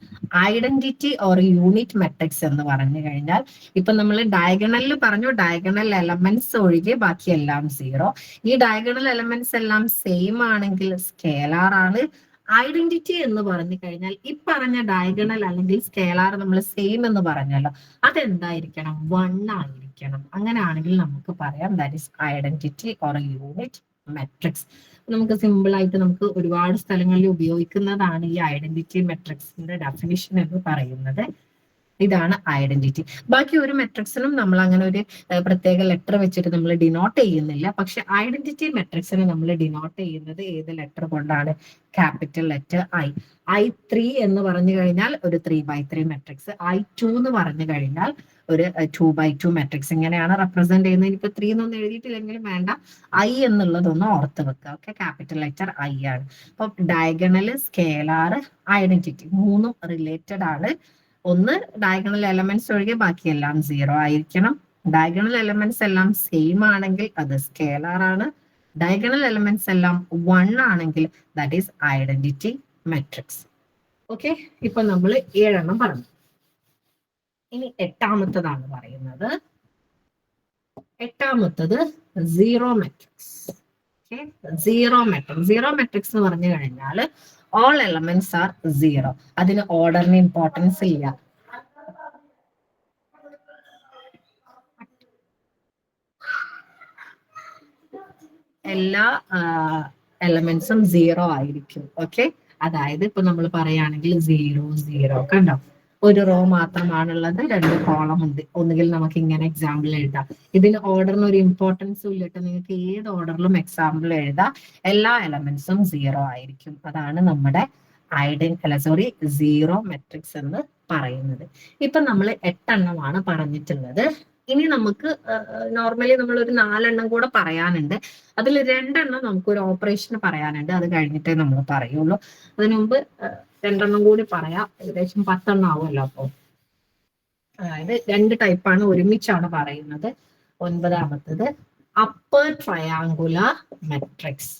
Identity or unit matrix എന്ന് പറഞ്ഞു കഴിഞ്ഞാൽ ഇപ്പൊ നമ്മൾ ഡയഗണലിൽ പറഞ്ഞു ഡയഗണൽ എലമെന്റ്സ് ഒഴികെ ബാക്കി എല്ലാം 0. ഈ ഡയഗണൽ എലമെന്റ്സ് എല്ലാം സെയിം ആണെങ്കിൽ സ്കേലാർ ആണ്. ഐഡന്റിറ്റി എന്ന് പറഞ്ഞു കഴിഞ്ഞാൽ ഈ പറഞ്ഞ ഡയഗണൽ അല്ലെങ്കിൽ സ്കേലാർ നമ്മൾ സെയിം എന്ന് പറഞ്ഞല്ലോ, അതെന്തായിരിക്കണം? 1 ആയിരിക്കണം. അങ്ങനെയാണെങ്കിൽ നമുക്ക് പറയാം that is identity or unit matrix. നമുക്ക് സിമ്പിൾ ആയിട്ട് നമുക്ക് ഒരുപാട് സ്ഥലങ്ങളിൽ ഉപയോഗിക്കുന്നതാണ് ഈ ഐഡന്റിറ്റി മെട്രിക്സിന്റെ ഡെഫിനിഷൻ എന്ന് പറയുന്നത്. ഇതാണ് ഐഡന്റിറ്റി. ബാക്കി ഒരു മെട്രിക്സിനും നമ്മൾ അങ്ങനെ ഒരു പ്രത്യേക ലെറ്റർ വെച്ചിട്ട് നമ്മൾ ഡിനോട്ട് ചെയ്യുന്നില്ല. പക്ഷെ ഐഡന്റിറ്റി മെട്രിക്സിനെ നമ്മൾ ഡിനോട്ട് ചെയ്യുന്നത് ഏത് ലെറ്റർ കൊണ്ടാണ്? Capital letter I. I3 എന്ന് പറഞ്ഞു കഴിഞ്ഞാൽ ഒരു 3x3 മെട്രിക്സ്. I2 എന്ന് പറഞ്ഞു കഴിഞ്ഞാൽ ഒരു 2x2 മെട്രിക്സ്. ഇങ്ങനെയാണ് റെപ്രസെന്റ് ചെയ്യുന്നത്. ഇനിയിപ്പോ 3 എന്നൊന്നും എഴുതിയിട്ടില്ലെങ്കിലും വേണ്ട, I എന്നുള്ളതൊന്ന് ഓർത്ത് വെക്കുക. ഓക്കെ, ക്യാപിറ്റൽ ലെറ്റർ I ആണ്. അപ്പൊ ഡയഗണല്, സ്കേലാർ, ഐഡന്റിറ്റി മൂന്നും റിലേറ്റഡ് ആണ്. ഒന്ന് ഡയഗണൽ എലമെന്റ്സ് ഒഴികെ ബാക്കിയെല്ലാം 0 ആയിരിക്കണം. ഡയഗണൽ എലമെന്റ്സ് എല്ലാം സെയിം ആണെങ്കിൽ അത് സ്കേലാർ ആണ്. ഡയഗണൽ എലമെന്റ്സ് എല്ലാം 1 ആണെങ്കിൽ that is identity matrix. Okay, ഇപ്പൊ നമ്മൾ 7 പറഞ്ഞു. ഇനി 8-ാമത്തതാണ് പറയുന്നത്. 8-ാമത്തത് സീറോ മെട്രിക്സ്. സീറോ മെട്രിക്സ് എന്ന് പറഞ്ഞു കഴിഞ്ഞാൽ all elements are 0. അതിന് ഓർഡറിന് ഇമ്പോർട്ടൻസ് ഇല്ല. എല്ലാ എലമെന്റ്സും 0 ആയിരിക്കും. ഓക്കെ, അതായത് ഇപ്പൊ നമ്മൾ പറയുകയാണെങ്കിൽ 0 0 കണ്ടോ, ഒരു റോ മാത്രമാണുള്ളത്, 2 കോളം ഉണ്ട്. ഒന്നുകിൽ നമുക്ക് ഇങ്ങനെ എക്സാമ്പിൾ എഴുതാം. ഇതിന് ഓർഡറിന് ഒരു ഇമ്പോർട്ടൻസും ഇല്ല. നിങ്ങൾക്ക് ഏത് ഓർഡറിലും എക്സാമ്പിൾ എഴുതാം. എല്ലാ എലമെന്റ്സും 0 ആയിരിക്കും. അതാണ് നമ്മുടെ സീറോ മെട്രിക്സ് എന്ന് പറയുന്നത്. ഇപ്പൊ നമ്മൾ 8 പറഞ്ഞിട്ടുള്ളത്. ഇനി നമുക്ക് നോർമലി നമ്മൾ ഒരു 4 കൂടെ പറയാനുണ്ട്. അതിൽ 2 നമുക്ക് ഒരു ഓപ്പറേഷൻ പറയാനുണ്ട്. അത് കഴിഞ്ഞിട്ടേ നമ്മൾ പറയുള്ളൂ. അതിനു മുമ്പ് 2 കൂടി പറയാം. ഏകദേശം 10 ആവുമല്ലോ. അപ്പൊ അതായത് 2 ടൈപ്പാണ്, ഒരുമിച്ചാണ് പറയുന്നത്. 9-ാമത്തത് upper triangular matrix.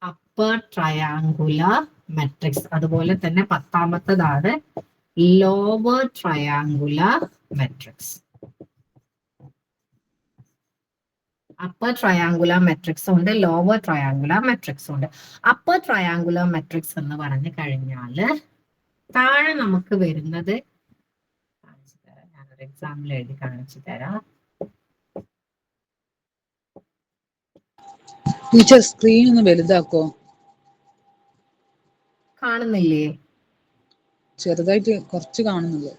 Upper triangular matrix. അതുപോലെ തന്നെ 10-ാമത്തതാണ് lower triangular matrix. Upper triangular matrix ഉണ്ട്, ലോവർ ട്രയാങ്കുലർ മെട്രിക്സ് ഉണ്ട്. അപ്പർ ട്രയാങ്കുലർ മെട്രിക്സ് എന്ന് പറഞ്ഞു കഴിഞ്ഞാല് താഴെ നമുക്ക് വരുന്നത് കാണിച്ചു തരാം. ഞാനൊരു എക്സാമ്പിൾ എഴുതി കാണിച്ചു തരാം. ടീച്ചർ സ്ക്രീൻ ഒന്ന് വലുതാക്കോ? കാണുന്നില്ലേ? ചെറുതായിട്ട് കുറച്ച് കാണുന്നുള്ളൂ.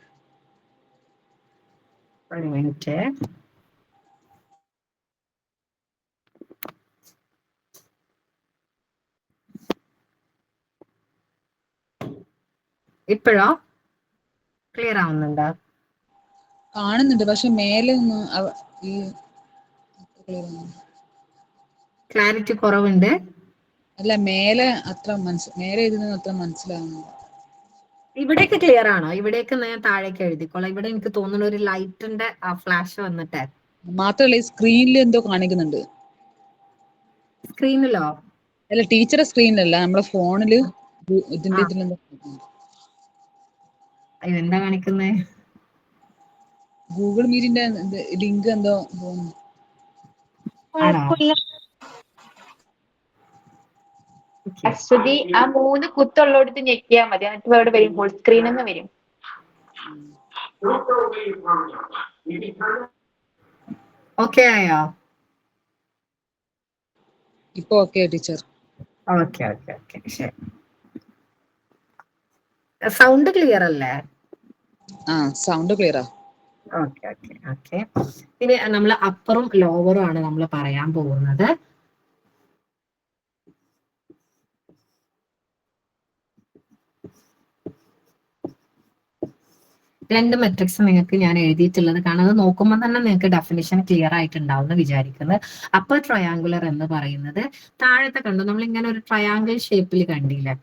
ഒരു മിനിറ്റ്. ഇപ്പോഴോ ക്ലിയർ ആവുന്നുണ്ടോ? കാണുന്നുണ്ട്, പക്ഷെ മേലെ ഒന്ന് ഈ ക്ലാരിറ്റി കുറവുണ്ട്. അല്ല, മേലെ അത്ര മേലെ എഴുതുന്നത് അത്ര മനസ്സിലാവുന്നില്ല. ഇവിടേക്ക് ക്ലിയർ ആണോ? ഇവിടേക്ക് ഞാൻ താഴേക്ക് എഴുതിക്കോളാം. ഇവിടെ എനിക്ക് തോന്നുന്നു ഒരു ലൈറ്റിന്റെ ഫ്ലാഷ് വന്നിട്ട്. മാത്രമല്ല ഈ സ്ക്രീനിൽ എന്തോ കാണിക്കുന്നുണ്ട്. സ്ക്രീനിലോ? അല്ല, ടീച്ചറുടെ സ്ക്രീനിലല്ല, നമ്മളെ ഫോണില് ഇതിന്റെ ഇതിലെന്തോ എന്താ കാണിക്കുന്നേ? ഗൂഗിൾ മീറ്റിന്റെ ലിങ്ക് എന്തോ അശ്വതി, ആ 3 കുത്തുള്ളടുത്ത് ഞെക്കിയാൽ മതി, എന്നിട്ട് അവിടെ വരും ഫുൾ സ്ക്രീൻ എന്ന് വരും. ഓക്കെ ആയോ? ഇപ്പൊ okay teacher. Okay okay okay, ശരി. സൗണ്ട് ക്ലിയർ അല്ലേ? സൗണ്ട് ക്ലിയറാ. Okay okay okay. ഇനി നമ്മൾ അപ്പറും ലോവറും ആണ് നമ്മൾ പറയാൻ പോകുന്നത്. രണ്ട് മെട്രിക്സ് നിങ്ങൾക്ക് ഞാൻ എഴുതിയിട്ടുള്ളത് കാരണം അത് നോക്കുമ്പോൾ തന്നെ നിങ്ങൾക്ക് ഡെഫിനിഷൻ ക്ലിയർ ആയിട്ടുണ്ടാവും എന്ന് വിചാരിക്കുന്നത്. അപ്പർ ട്രയാങ്കുലർ എന്ന് പറയുന്നത് താഴത്തെ കണ്ടു, നമ്മൾ ഇങ്ങനെ ഒരു ട്രയാങ്കിൾ ഷേപ്പിൽ കണ്ടില്ലേ,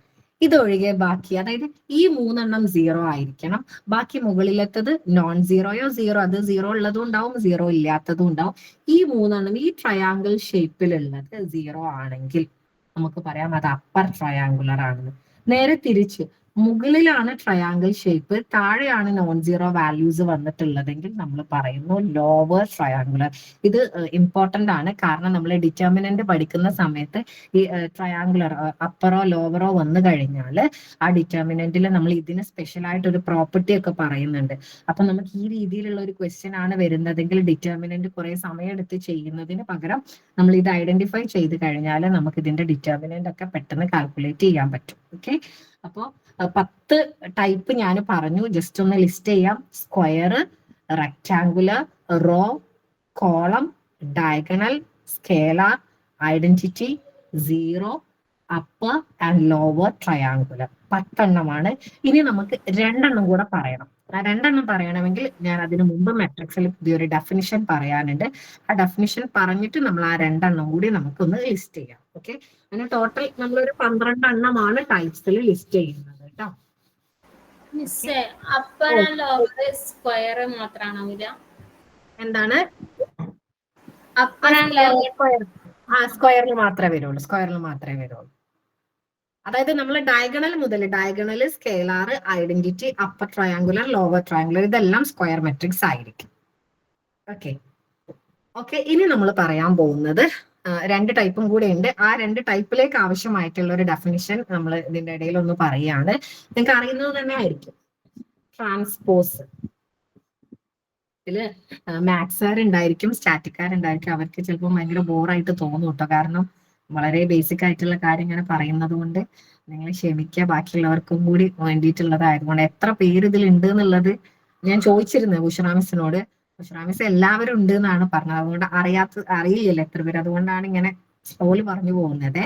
ഇതൊഴികെ ബാക്കി, അതായത് ഈ 3 സീറോ ആയിരിക്കണം. ബാക്കി മുകളിലത്തത് നോൺ സീറോയോ സീറോ, അത് സീറോ ഉള്ളതും ഉണ്ടാവും സീറോ ഇല്ലാത്തതും ഉണ്ടാവും. ഈ 3 ഈ ട്രയാങ്കിൾ ഷേപ്പിലുള്ളത് സീറോ ആണെങ്കിൽ നമുക്ക് പറയാം അത് അപ്പർ ട്രയാങ്കുലർ ആണെന്ന്. നേരെ തിരിച്ച് മുകളിലാണ് ട്രയാങ്കിൾ ഷേപ്പ്, താഴെയാണ് നോൺ സീറോ വാല്യൂസ് വന്നിട്ടുള്ളതെങ്കിൽ നമ്മൾ പറയുന്നു ലോവർ ട്രയാങ്കുലർ. ഇത് ഇമ്പോർട്ടന്റ് ആണ്, കാരണം നമ്മൾ ഡിറ്റർമിനന്റ് പഠിക്കുന്ന സമയത്ത് ഈ ട്രയാങ്കുലർ അപ്പറോ ലോവറോ വന്നു കഴിഞ്ഞാൽ ആ ഡിറ്റർമിനന്റിൽ നമ്മൾ ഇതിന് സ്പെഷ്യൽ ആയിട്ട് ഒരു പ്രോപ്പർട്ടി ഒക്കെ പറയുന്നുണ്ട്. അപ്പൊ നമുക്ക് ഈ രീതിയിലുള്ള ഒരു ക്വസ്റ്റ്യൻ ആണ് വരുന്നതെങ്കിൽ ഡിറ്റർമിനന്റ് കുറെ സമയം എടുത്ത് ചെയ്യുന്നതിന് പകരം നമ്മൾ ഇത് ഐഡന്റിഫൈ ചെയ്ത് കഴിഞ്ഞാൽ നമുക്ക് ഇതിന്റെ ഡിറ്റർമിനന്റ് ഒക്കെ പെട്ടെന്ന് കാൽക്കുലേറ്റ് ചെയ്യാൻ പറ്റും. ഓക്കെ, അപ്പോ 10 ടൈപ്പ് ഞാൻ പറഞ്ഞു, ജസ്റ്റ് ഒന്ന് ലിസ്റ്റ് ചെയ്യാം. Square, rectangular, row, column, diagonal, scalar, identity, zero, upper and lower triangular. 10 ഇനി നമുക്ക് 2 കൂടെ പറയണം. ആ 2 പറയണമെങ്കിൽ ഞാൻ അതിനു മുമ്പ് മെട്രിക്സിൽ പുതിയൊരു ഡെഫിനിഷൻ പറയാനുണ്ട്. ആ ഡെഫിനിഷൻ പറഞ്ഞിട്ട് നമ്മൾ ആ 2 കൂടി നമുക്കൊന്ന് ലിസ്റ്റ് ചെയ്യാം. ഓക്കെ, അങ്ങനെ ടോട്ടൽ നമ്മളൊരു 12 ടൈപ്സിൽ ലിസ്റ്റ് ചെയ്യുന്നത് കേട്ടോ. അപ്പർ ആൻഡ് ലോവർ സ്ക്വയർ മാത്രമാണോ വരിക? എന്താണ്? അപ്പർ ആൻഡ് ലോവർ സ്ക്വയറിൽ മാത്രമേ വരുള്ളൂ, സ്ക്വയറിൽ മാത്രമേ വരുള്ളൂ. അതായത് നമ്മൾ ഡയഗണൽ മുതൽ diagonal, scalar, identity, upper triangular, lower triangular, ഇതെല്ലാം സ്ക്വയർ മെട്രിക്സ് ആയിരിക്കും. ഓക്കെ ഓക്കെ, ഇനി നമ്മൾ പറയാൻ പോകുന്നത് 2 ടൈപ്പും കൂടെ ഉണ്ട്. ആ 2 ടൈപ്പിലേക്ക് ആവശ്യമായിട്ടുള്ള ഒരു ഡെഫിനിഷൻ നമ്മൾ ഇതിന്റെ ഇടയിൽ ഒന്ന് പറയുകയാണ്. നിങ്ങൾക്ക് അറിയുന്നത് തന്നെ ആയിരിക്കും, ട്രാൻസ്പോസ്. ഇതില് മാത്സുകാരുണ്ടായിരിക്കും, സ്റ്റാറ്റിക്കാരുണ്ടായിരിക്കും, അവർക്ക് ചിലപ്പോൾ ഭയങ്കര ബോറായിട്ട് തോന്നും കേട്ടോ, കാരണം വളരെ ബേസിക് ആയിട്ടുള്ള കാര്യം ഇങ്ങനെ പറയുന്നത് കൊണ്ട് നിങ്ങൾ ക്ഷമിക്കുക. ബാക്കിയുള്ളവർക്കും കൂടി വേണ്ടിയിട്ടുള്ളതായതുകൊണ്ട് എത്ര പേര് ഇതിൽ ഉണ്ട് എന്നുള്ളത് ഞാൻ ചോദിച്ചിരുന്നു ബുഷറ മിസ്സിനോട്. ബുഷറ മിസ് എല്ലാവരും ഉണ്ട് എന്നാണ് പറഞ്ഞത്, അതുകൊണ്ട് അറിയില്ലല്ലോ എത്ര പേര്, അതുകൊണ്ടാണ് ഇങ്ങനെ സ്ലോലി പറഞ്ഞു പോകുന്നത്.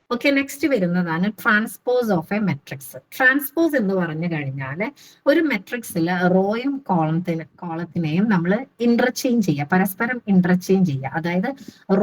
ഓക്കെ, നെക്സ്റ്റ് വരുന്നതാണ് transpose of a matrix. Transpose എന്ന് പറഞ്ഞു കഴിഞ്ഞാൽ ഒരു മെട്രിക്സിൽ റോയും കോളത്തിനെയും നമ്മൾ ഇന്റർചേഞ്ച് ചെയ്യുക, പരസ്പരം ഇന്റർചേഞ്ച് ചെയ്യുക. അതായത്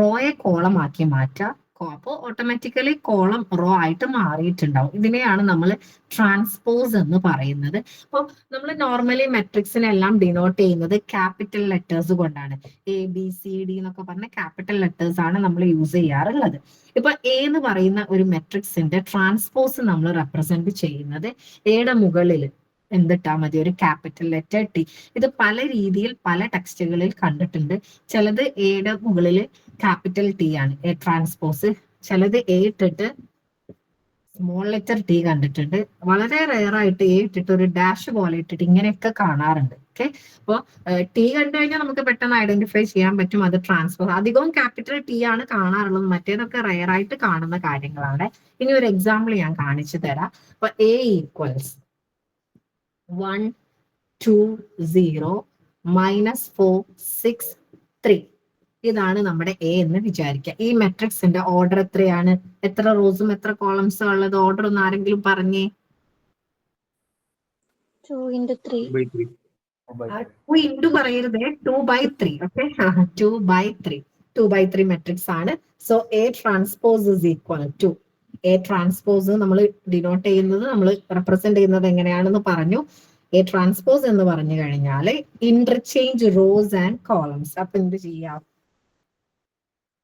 റോയെ കോളമാക്കി മാറ്റുക, അപ്പോൾ ഓട്ടോമാറ്റിക്കലി കോളം റോ ആയിട്ട് മാറിയിട്ടുണ്ടാവും. ഇതിനെയാണ് നമ്മൾ ട്രാൻസ്പോസ് എന്ന് പറയുന്നത്. അപ്പോൾ നമ്മൾ നോർമലി മെട്രിക്സിനെല്ലാം ഡിനോട്ട് ചെയ്യുന്നത് ക്യാപിറ്റൽ ലെറ്റേഴ്സ് കൊണ്ടാണ്. ABCD എന്നൊക്കെ പറഞ്ഞ ക്യാപിറ്റൽ ലെറ്റേഴ്സ് ആണ് നമ്മൾ യൂസ് ചെയ്യാറുള്ളത്. ഇപ്പൊ എ എന്ന് പറയുന്ന ഒരു മെട്രിക്സിന്റെ ട്രാൻസ്പോസ് നമ്മൾ റെപ്രസെന്റ് ചെയ്യുന്നത് എയുടെ മുകളിൽ എന്തിട്ടാ മതി, ഒരു ക്യാപിറ്റൽ ലെറ്റർ T. ഇത് പല രീതിയിൽ പല ടെക്സ്റ്റുകളിൽ കണ്ടിട്ടുണ്ട്. ചിലത് എയുടെ മുകളിൽ ക്യാപിറ്റൽ T ആണ് എ ട്രാൻസ്പോസ്, ചിലത് എ ഇട്ടിട്ട് സ്മോൾ ലെറ്റർ T കണ്ടിട്ടുണ്ട്. വളരെ റെയർ ആയിട്ട് എ ഇട്ടിട്ട് ഒരു ഡാഷ് പോലെ ഇട്ടിട്ട് ഇങ്ങനെയൊക്കെ കാണാറുണ്ട്. ഓക്കെ, അപ്പോൾ T കണ്ടു കഴിഞ്ഞാൽ നമുക്ക് പെട്ടെന്ന് ഐഡന്റിഫൈ ചെയ്യാൻ പറ്റും അത് ട്രാൻസ്പോസ്. അധികവും ക്യാപിറ്റൽ T ആണ് കാണാറുള്ളത്, മറ്റേതൊക്കെ റെയർ ആയിട്ട് കാണുന്ന കാര്യങ്ങളാണ്. ഇനി ഒരു എക്സാമ്പിൾ ഞാൻ കാണിച്ചു തരാം. അപ്പൊ A ഈക്വൽസ് 1 2 0 -4 6 3. ഇതാണ് നമ്മുടെ എ എന്ന് വിചാരിക്കുക. ഈ മെട്രിക്സിന്റെ ഓർഡർ എത്രയാണ്? എത്ര റോസും എത്ര കോളംസും ഉള്ളത്? ഓർഡർ ഒന്ന് ആരെങ്കിലും പറഞ്ഞേ. 2 into 3. 2 ഇൻറ്റു പറയരുതേ, 2/3. ഓക്കെ, 2/3. 2/3 മെട്രിക്സ് ആണ്. So a transpose is equal to, a transpose നമ്മൾ ഡിനോട്ട് ചെയ്യുന്നത്, നമ്മൾ റെപ്രസെന്റ് ചെയ്യുന്നത് എങ്ങനെയാണെന്ന് പറഞ്ഞു. എ ട്രാൻസ്പോസ് എന്ന് പറഞ്ഞു കഴിഞ്ഞാൽ ഇന്റർചേഞ്ച് റോസ് ആൻഡ് കോളംസ്. അപ്പൊ എന്ത് ചെയ്യാം?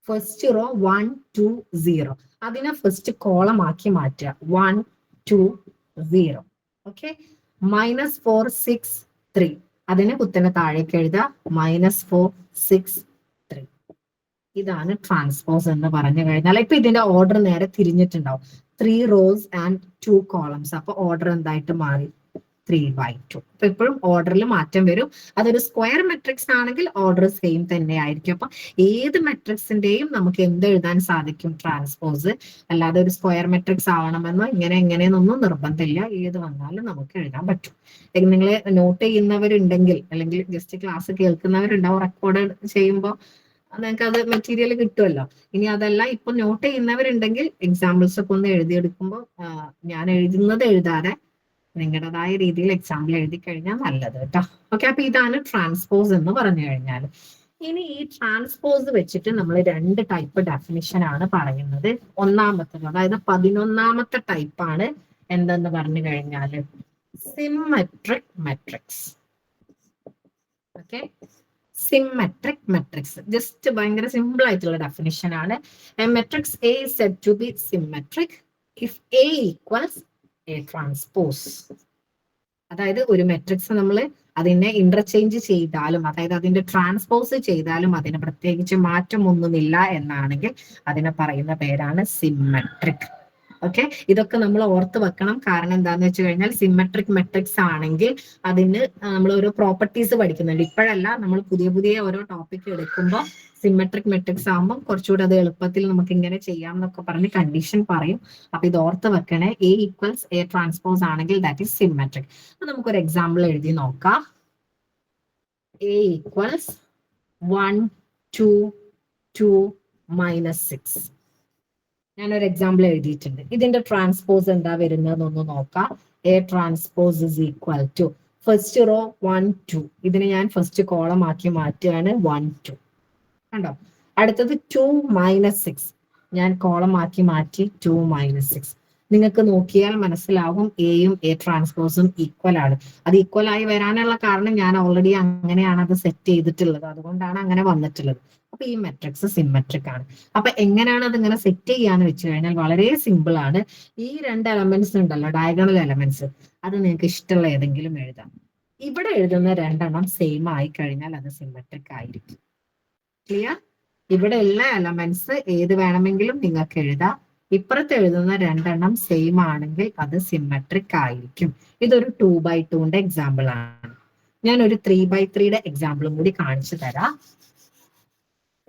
ഫസ്റ്റ് റോ 1 2 0, അതിനെ ഫസ്റ്റ് കോളം ആക്കി മാറ്റുക. 1 2 0. ഓക്കെ, -4 6 3, അതിനെ കുത്തനെ താഴേക്ക് എഴുതുക. -4 6 3. ഇതാണ് ട്രാൻസ്പോസ് എന്ന് പറഞ്ഞു കഴിഞ്ഞാൽ ഇപ്പൊ ഇതിന്റെ ഓർഡർ നേരെ തിരിഞ്ഞിട്ടുണ്ടാവും. 3 റോസ് ആൻഡ് 2 കോളംസ്. അപ്പൊ ഓർഡർ എന്തായിട്ട് മാറി? 3/2. അപ്പൊ എപ്പോഴും ഓർഡറിൽ മാറ്റം വരും. അതൊരു സ്ക്വയർ മെട്രിക്സ് ആണെങ്കിൽ ഓർഡർ സെയിം തന്നെ ആയിരിക്കും. അപ്പൊ ഏത് മെട്രിക്സിന്റെയും നമുക്ക് എന്ത് എഴുതാൻ സാധിക്കും? ട്രാൻസ്പോസ്. അല്ലാതെ ഒരു സ്ക്വയർ മെട്രിക്സ് ആവണമെന്നോ എങ്ങനെയെന്നൊന്നും നിർബന്ധമില്ല. ഏത് വന്നാലും നമുക്ക് എഴുതാൻ പറ്റും. നിങ്ങൾ നോട്ട് ചെയ്യുന്നവരുണ്ടെങ്കിൽ, അല്ലെങ്കിൽ ജസ്റ്റ് ക്ലാസ് കേൾക്കുന്നവരുണ്ടാവും, റെക്കോർഡ് ചെയ്യുമ്പോൾ നിങ്ങൾക്ക് അത് മെറ്റീരിയൽ കിട്ടുമല്ലോ. ഇനി അതല്ല, ഇപ്പൊ നോട്ട് ചെയ്യുന്നവരുണ്ടെങ്കിൽ എക്സാമ്പിൾസ് ഒക്കെ ഒന്ന് എഴുതിയെടുക്കുമ്പോൾ ഞാൻ എഴുതുന്നത് എഴുതാതെ നിങ്ങളുടേതായ രീതിയിൽ എക്സാമ്പിൾ എഴുതി കഴിഞ്ഞാൽ നല്ലത് കേട്ടോ. ഓക്കെ, അപ്പൊ ഇതാണ് ട്രാൻസ്പോസ് എന്ന് പറഞ്ഞു കഴിഞ്ഞാൽ. ഇനി ഈ ട്രാൻസ്പോസ് വെച്ചിട്ട് നമ്മൾ 2 ടൈപ്പ് ഡെഫിനിഷൻ ആണ് പറയുന്നത്. ഒന്നാമത്തത്, അതായത് 11ാമത്തെ ടൈപ്പാണ് എന്തെന്ന് പറഞ്ഞു കഴിഞ്ഞാൽ symmetric matrix. Okay, symmetric matrix just ഭയങ്കര സിമ്പിൾ ആയിട്ടുള്ള ഡെഫിനിഷൻ ആണ്. Matrix A is said to be symmetric if A equals A transpose. അതായത് ഒരു മെട്രിക്സ് നമ്മൾ അതിനെ ഇന്റർചേഞ്ച് ചെയ്താലും, അതായത് അതിന്റെ ട്രാൻസ്പോസ് ചെയ്താലും അതിന് പ്രത്യേകിച്ച് മാറ്റമൊന്നുമില്ല എന്നാണെങ്കിൽ അതിനെ പറയുന്ന പേരാണ് സിമെട്രിക്. ഓക്കെ, ഇതൊക്കെ നമ്മൾ ഓർത്ത് വെക്കണം. കാരണം എന്താന്ന് വെച്ച് കഴിഞ്ഞാൽ സിമെട്രിക് മെട്രിക്സ് ആണെങ്കിൽ അതിന് നമ്മൾ ഓരോ പ്രോപ്പർട്ടീസ് പഠിക്കുന്നുണ്ട്. ഇപ്പോഴല്ല, നമ്മൾ പുതിയ ഓരോ ടോപ്പിക് എടുക്കുമ്പോൾ സിമെട്രിക് മെട്രിക്സ് ആകുമ്പോൾ കുറച്ചുകൂടെ അത് എളുപ്പത്തിൽ നമുക്ക് ഇങ്ങനെ ചെയ്യാം എന്നൊക്കെ പറഞ്ഞ് കണ്ടീഷൻ പറയും. അപ്പൊ ഇത് ഓർത്ത് വെക്കണേ. എ ഈക്വൽസ് എ ട്രാൻസ്പോസ് ആണെങ്കിൽ ദാറ്റ് ഈസ് സിമെട്രിക്. അപ്പൊ നമുക്കൊരു എക്സാമ്പിൾ എഴുതി നോക്കാം. A equals 1 2 2 -6. ഞാനൊരു എക്സാമ്പിൾ എഴുതിയിട്ടുണ്ട്. ഇതിന്റെ ട്രാൻസ്പോസ് എന്താ വരുന്നതെന്നൊന്ന് നോക്കാം. A transpose is equal to first row 1 2, ഇതിനെ ഞാൻ ഫസ്റ്റ് കോളം ആക്കി മാറ്റുകയാണ്. 1 2 കണ്ടോ. അടുത്തത് 2 -6, ഞാൻ കോളം ആക്കി മാറ്റി 2 -6. നിങ്ങൾക്ക് നോക്കിയാൽ മനസ്സിലാവും എയും എ ട്രാൻസ്പോസും ഈക്വൽ ആണ്. അത് ഈക്വൽ ആയി വരാനുള്ള കാരണം ഞാൻ ഓൾറെഡി അങ്ങനെയാണ് അത് സെറ്റ് ചെയ്തിട്ടുള്ളത്, അതുകൊണ്ടാണ് അങ്ങനെ വന്നിട്ടുള്ളത്. അപ്പൊ ഈ മെട്രിക്സ് സിമെട്രിക് ആണ്. അപ്പൊ എങ്ങനെയാണ് അത് ഇങ്ങനെ സെറ്റ് ചെയ്യാന്ന് വെച്ച് കഴിഞ്ഞാൽ വളരെ സിമ്പിൾ ആണ്. ഈ 2 എലമെന്റ്സ് ഉണ്ടല്ലോ, ഡയഗണൽ എലമെന്റ്സ്, അത് നിങ്ങൾക്ക് ഇഷ്ടമുള്ള ഏതെങ്കിലും എഴുതാം. ഇവിടെ എഴുതുന്ന 2 സെയിം ആയി കഴിഞ്ഞാൽ അത് സിമെട്രിക് ആയിരിക്കും. ക്ലിയർ? ഇവിടെ എല്ലാ എലമെന്റ്സ് ഏത് വേണമെങ്കിലും നിങ്ങൾക്ക് എഴുതാം. ഇപ്പുറത്ത് എഴുതുന്ന 2 സെയിം ആണെങ്കിൽ അത് സിമെട്രിക് ആയിരിക്കും. ഇതൊരു 2/2ന്റെ എക്സാമ്പിൾ ആണ്. ഞാൻ ഒരു 3/3യുടെ എക്സാമ്പിളും കൂടി കാണിച്ചു തരാം.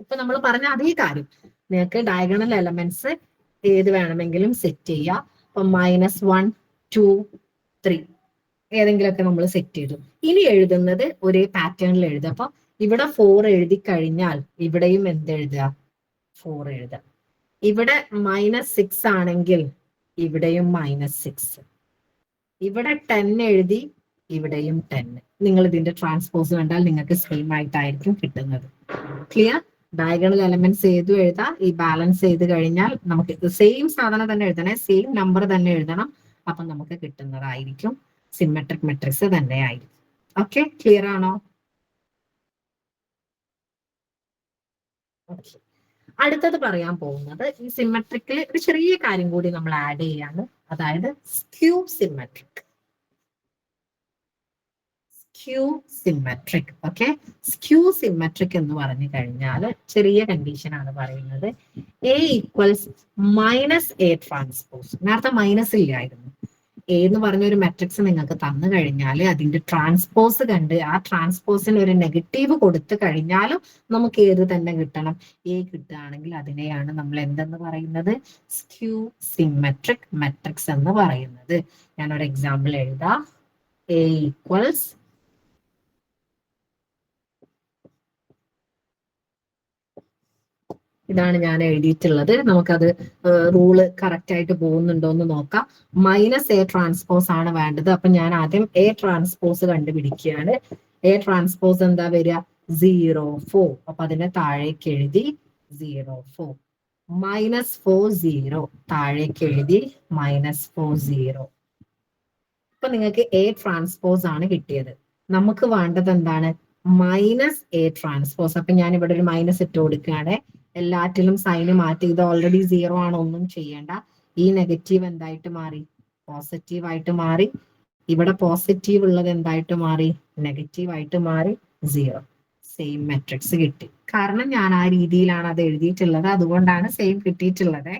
ഇപ്പൊ നമ്മൾ പറഞ്ഞ അതേ കാര്യം, നിങ്ങൾക്ക് ഡയഗണൽ എലമെന്റ്സ് ഏത് വേണമെങ്കിലും സെറ്റ് ചെയ്യാം. ഇപ്പൊ -1 2 3 ഏതെങ്കിലുമൊക്കെ നമ്മൾ സെറ്റ് ചെയ്തു. ഇനി എഴുതുന്നത് ഒരേ പാറ്റേണിൽ എഴുതുക. അപ്പൊ ഇവിടെ 4 എഴുതി കഴിഞ്ഞാൽ ഇവിടെയും എന്തെഴുതുക? 4 എഴുതുക. ഇവിടെ -6 ആണെങ്കിൽ ഇവിടെയും -6. ഇവിടെ 10 എഴുതി, ഇവിടെയും 10. നിങ്ങൾ ഇതിന്റെ ട്രാൻസ്പോസ് കണ്ടാൽ നിങ്ങൾക്ക് സെയിം ആയിട്ടായിരിക്കും കിട്ടുന്നത്. ക്ലിയർ? ഡയഗണൽ എലമെന്റ്സ് ഏതും എഴുതാം. ഈ ബാലൻസ് ചെയ്ത് കഴിഞ്ഞാൽ നമുക്ക് സെയിം സാധനം തന്നെ എഴുതണേ, സെയിം നമ്പർ തന്നെ എഴുതണം. അപ്പൊ നമുക്ക് കിട്ടുന്നതായിരിക്കും സിമെട്രിക് മെട്രിക്സ് തന്നെ ആയിരിക്കും. ഓക്കെ, ക്ലിയർ ആണോ? ഓക്കെ, അടുത്തത് പറയാൻ പോകുന്നത് ഈ സിമെട്രിക്കിൽ ഒരു ചെറിയ കാര്യം കൂടി നമ്മൾ ആഡ് ചെയ്യാണ്. അതായത് skew symmetric. Skew symmetric. Okay, skew symmetric എന്ന് പറഞ്ഞു കഴിഞ്ഞാൽ ചെറിയ കണ്ടീഷൻ ആണ് പറയുന്നത്. A equals -A transpose. നേരത്തെ മൈനസ് ഇല്ലായിരുന്നു. എ എന്ന് പറഞ്ഞ ഒരു മെട്രിക്സ് നിങ്ങൾക്ക് തന്നു കഴിഞ്ഞാൽ അതിന്റെ ട്രാൻസ്പോസ് കണ്ട് ആ ട്രാൻസ്പോസിന് ഒരു നെഗറ്റീവ് കൊടുത്തു കഴിഞ്ഞാലും നമുക്ക് ഏത് തന്നെ കിട്ടണം? എ കിട്ടുകയാണെങ്കിൽ അതിനെയാണ് നമ്മൾ എന്തെന്ന് പറയുന്നത്? സ്ക്യൂ സിമെട്രിക് മെട്രിക്സ് എന്ന് പറയുന്നത്. ഞാനൊരു എക്സാമ്പിൾ എഴുതാം. A equals ഇതാണ് ഞാൻ എഴുതിയിട്ടുള്ളത്. നമുക്കത് റൂള് കറക്റ്റ് ആയിട്ട് പോകുന്നുണ്ടോ എന്ന് നോക്കാം. മൈനസ് എ ട്രാൻസ്പോസ് ആണ് വേണ്ടത്. അപ്പൊ ഞാൻ ആദ്യം എ ട്രാൻസ്പോസ് കണ്ടുപിടിക്കുകയാണ്. എ ട്രാൻസ്പോസ് എന്താ വരിക? 0 4. അപ്പൊ അതിനെ താഴേക്ക് എഴുതി 0 4. -4 0 താഴേക്ക് എഴുതി -4 0. ഇപ്പൊ നിങ്ങൾക്ക് എ ട്രാൻസ്പോസ് ആണ് കിട്ടിയത്. നമുക്ക് വേണ്ടത് എന്താണ്? Minus A transpose. അപ്പൊ ഞാൻ ഇവിടെ ഒരു മൈനസ് ഇട്ട് കൊടുക്കുകയാണ്. എല്ലാറ്റിലും സൈന് മാറ്റി. ഇത് ഓൾറെഡി 0 ആണ്, ഒന്നും ചെയ്യേണ്ട. ഈ നെഗറ്റീവ് എന്തായിട്ട് മാറി? പോസിറ്റീവ് ആയിട്ട് മാറി. ഇവിടെ പോസിറ്റീവ് ഉള്ളത് എന്തായിട്ട് മാറി? നെഗറ്റീവ് ആയിട്ട് മാറി. 0. സെയിം മെട്രിക്സ് കിട്ടി. കാരണം ഞാൻ ആ രീതിയിലാണ് അത് എഴുതിയിട്ടുള്ളത്. അതുകൊണ്ടാണ് സെയിം കിട്ടിയിട്ടുള്ളത്.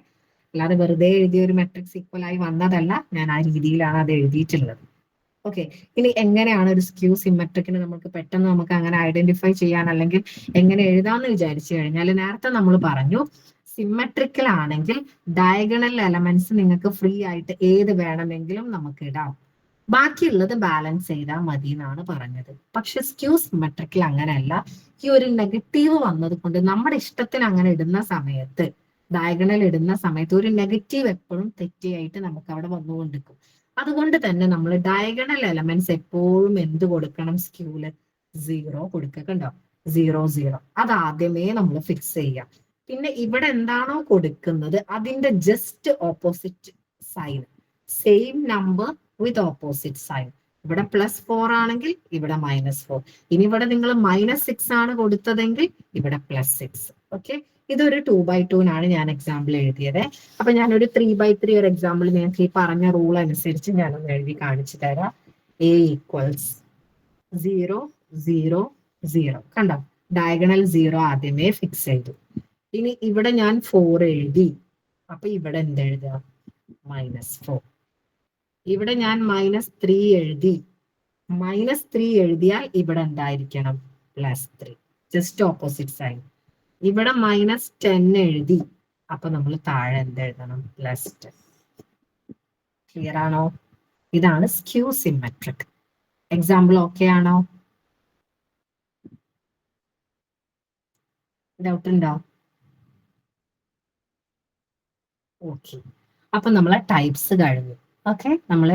അല്ലാതെ വെറുതെ എഴുതിയ ഒരു മെട്രിക്സ് ഈക്വൽ ആയി വന്നതല്ല. ഞാൻ ആ രീതിയിലാണ് അത് എഴുതിയിട്ടുള്ളത്. ഓക്കെ, ഇനി എങ്ങനെയാണ് ഒരു സ്ക്യൂ സിമെട്രിക്കിന് നമുക്ക് പെട്ടെന്ന് നമുക്ക് അങ്ങനെ ഐഡന്റിഫൈ ചെയ്യാൻ അല്ലെങ്കിൽ എങ്ങനെ എഴുതാന്ന് വിചാരിച്ചു കഴിഞ്ഞാൽ, നേരത്തെ നമ്മൾ പറഞ്ഞു സിമെട്രിക്കൽ ആണെങ്കിൽ ഡയഗണൽ എലമെന്റ്സ് നിങ്ങൾക്ക് ഫ്രീ ആയിട്ട് ഏത് വേണമെങ്കിലും നമുക്ക് ഇടാം, ബാക്കിയുള്ളത് ബാലൻസ് ചെയ്താൽ മതി എന്നാണ് പറഞ്ഞത്. പക്ഷെ സ്ക്യൂ സിമെട്രിക്കൽ അങ്ങനെയല്ല. ഈ ഒരു നെഗറ്റീവ് വന്നത് കൊണ്ട് നമ്മുടെ ഇഷ്ടത്തിന് അങ്ങനെ ഇടുന്ന സമയത്ത്, ഡയഗണൽ ഇടുന്ന സമയത്ത് ഒരു നെഗറ്റീവ് എപ്പോഴും തെറ്റിയായിട്ട് നമുക്ക് അവിടെ വന്നുകൊണ്ടിരിക്കും. അതുകൊണ്ട് തന്നെ നമ്മൾ ഡയഗണൽ എലമെന്റ്സ് എപ്പോഴും എന്ത് കൊടുക്കണം? സ്ക്യൂല് 0 കൊടുക്കണ്ടോ? 0 0. അത് ആദ്യമേ നമ്മൾ ഫിക്സ് ചെയ്യാം. പിന്നെ ഇവിടെ എന്താണോ കൊടുക്കുന്നത് അതിന്റെ just opposite sign, same number with opposite sign. ഇവിടെ +4 ആണെങ്കിൽ ഇവിടെ -4. ഇനി ഇവിടെ നിങ്ങൾ -6 ആണ് കൊടുത്തതെങ്കിൽ ഇവിടെ +6. ഓക്കെ, ഇതൊരു 2/2 ഞാൻ എക്സാമ്പിൾ എഴുതിയത്. അപ്പൊ ഞാനൊരു 3/3 ഒരു എക്സാമ്പിൾ നിങ്ങൾക്ക് ഈ പറഞ്ഞ റൂൾ അനുസരിച്ച് ഞാനൊന്ന് എഴുതി കാണിച്ചു തരാം. A equals 0 0 0. കണ്ടോ? ഡയഗണൽ 0 ആദ്യമേ ഫിക്സ് ചെയ്തു. ഇനി ഇവിടെ ഞാൻ 4 എഴുതി. അപ്പൊ ഇവിടെ എന്തെഴുതുക? -4. ഇവിടെ ഞാൻ -3 എഴുതി. -3 എഴുതിയാൽ ഇവിടെ എന്തായിരിക്കണം? +3. Just opposite sign. ഇവിടെ -10 എഴുതി. അപ്പൊ നമ്മൾ താഴെ എന്തെഴുതണം? +10. ക്ലിയർ ആണോ? ഇതാണ് സ്ക്യൂ സിമെട്രിക്. എക്സാമ്പിൾ ഓക്കെ ആണോ? ഡൗട്ട് ഉണ്ടോ? ഓക്കെ, അപ്പൊ നമ്മളെ ടൈപ്സ് കഴിഞ്ഞു. ഓക്കെ, നമ്മൾ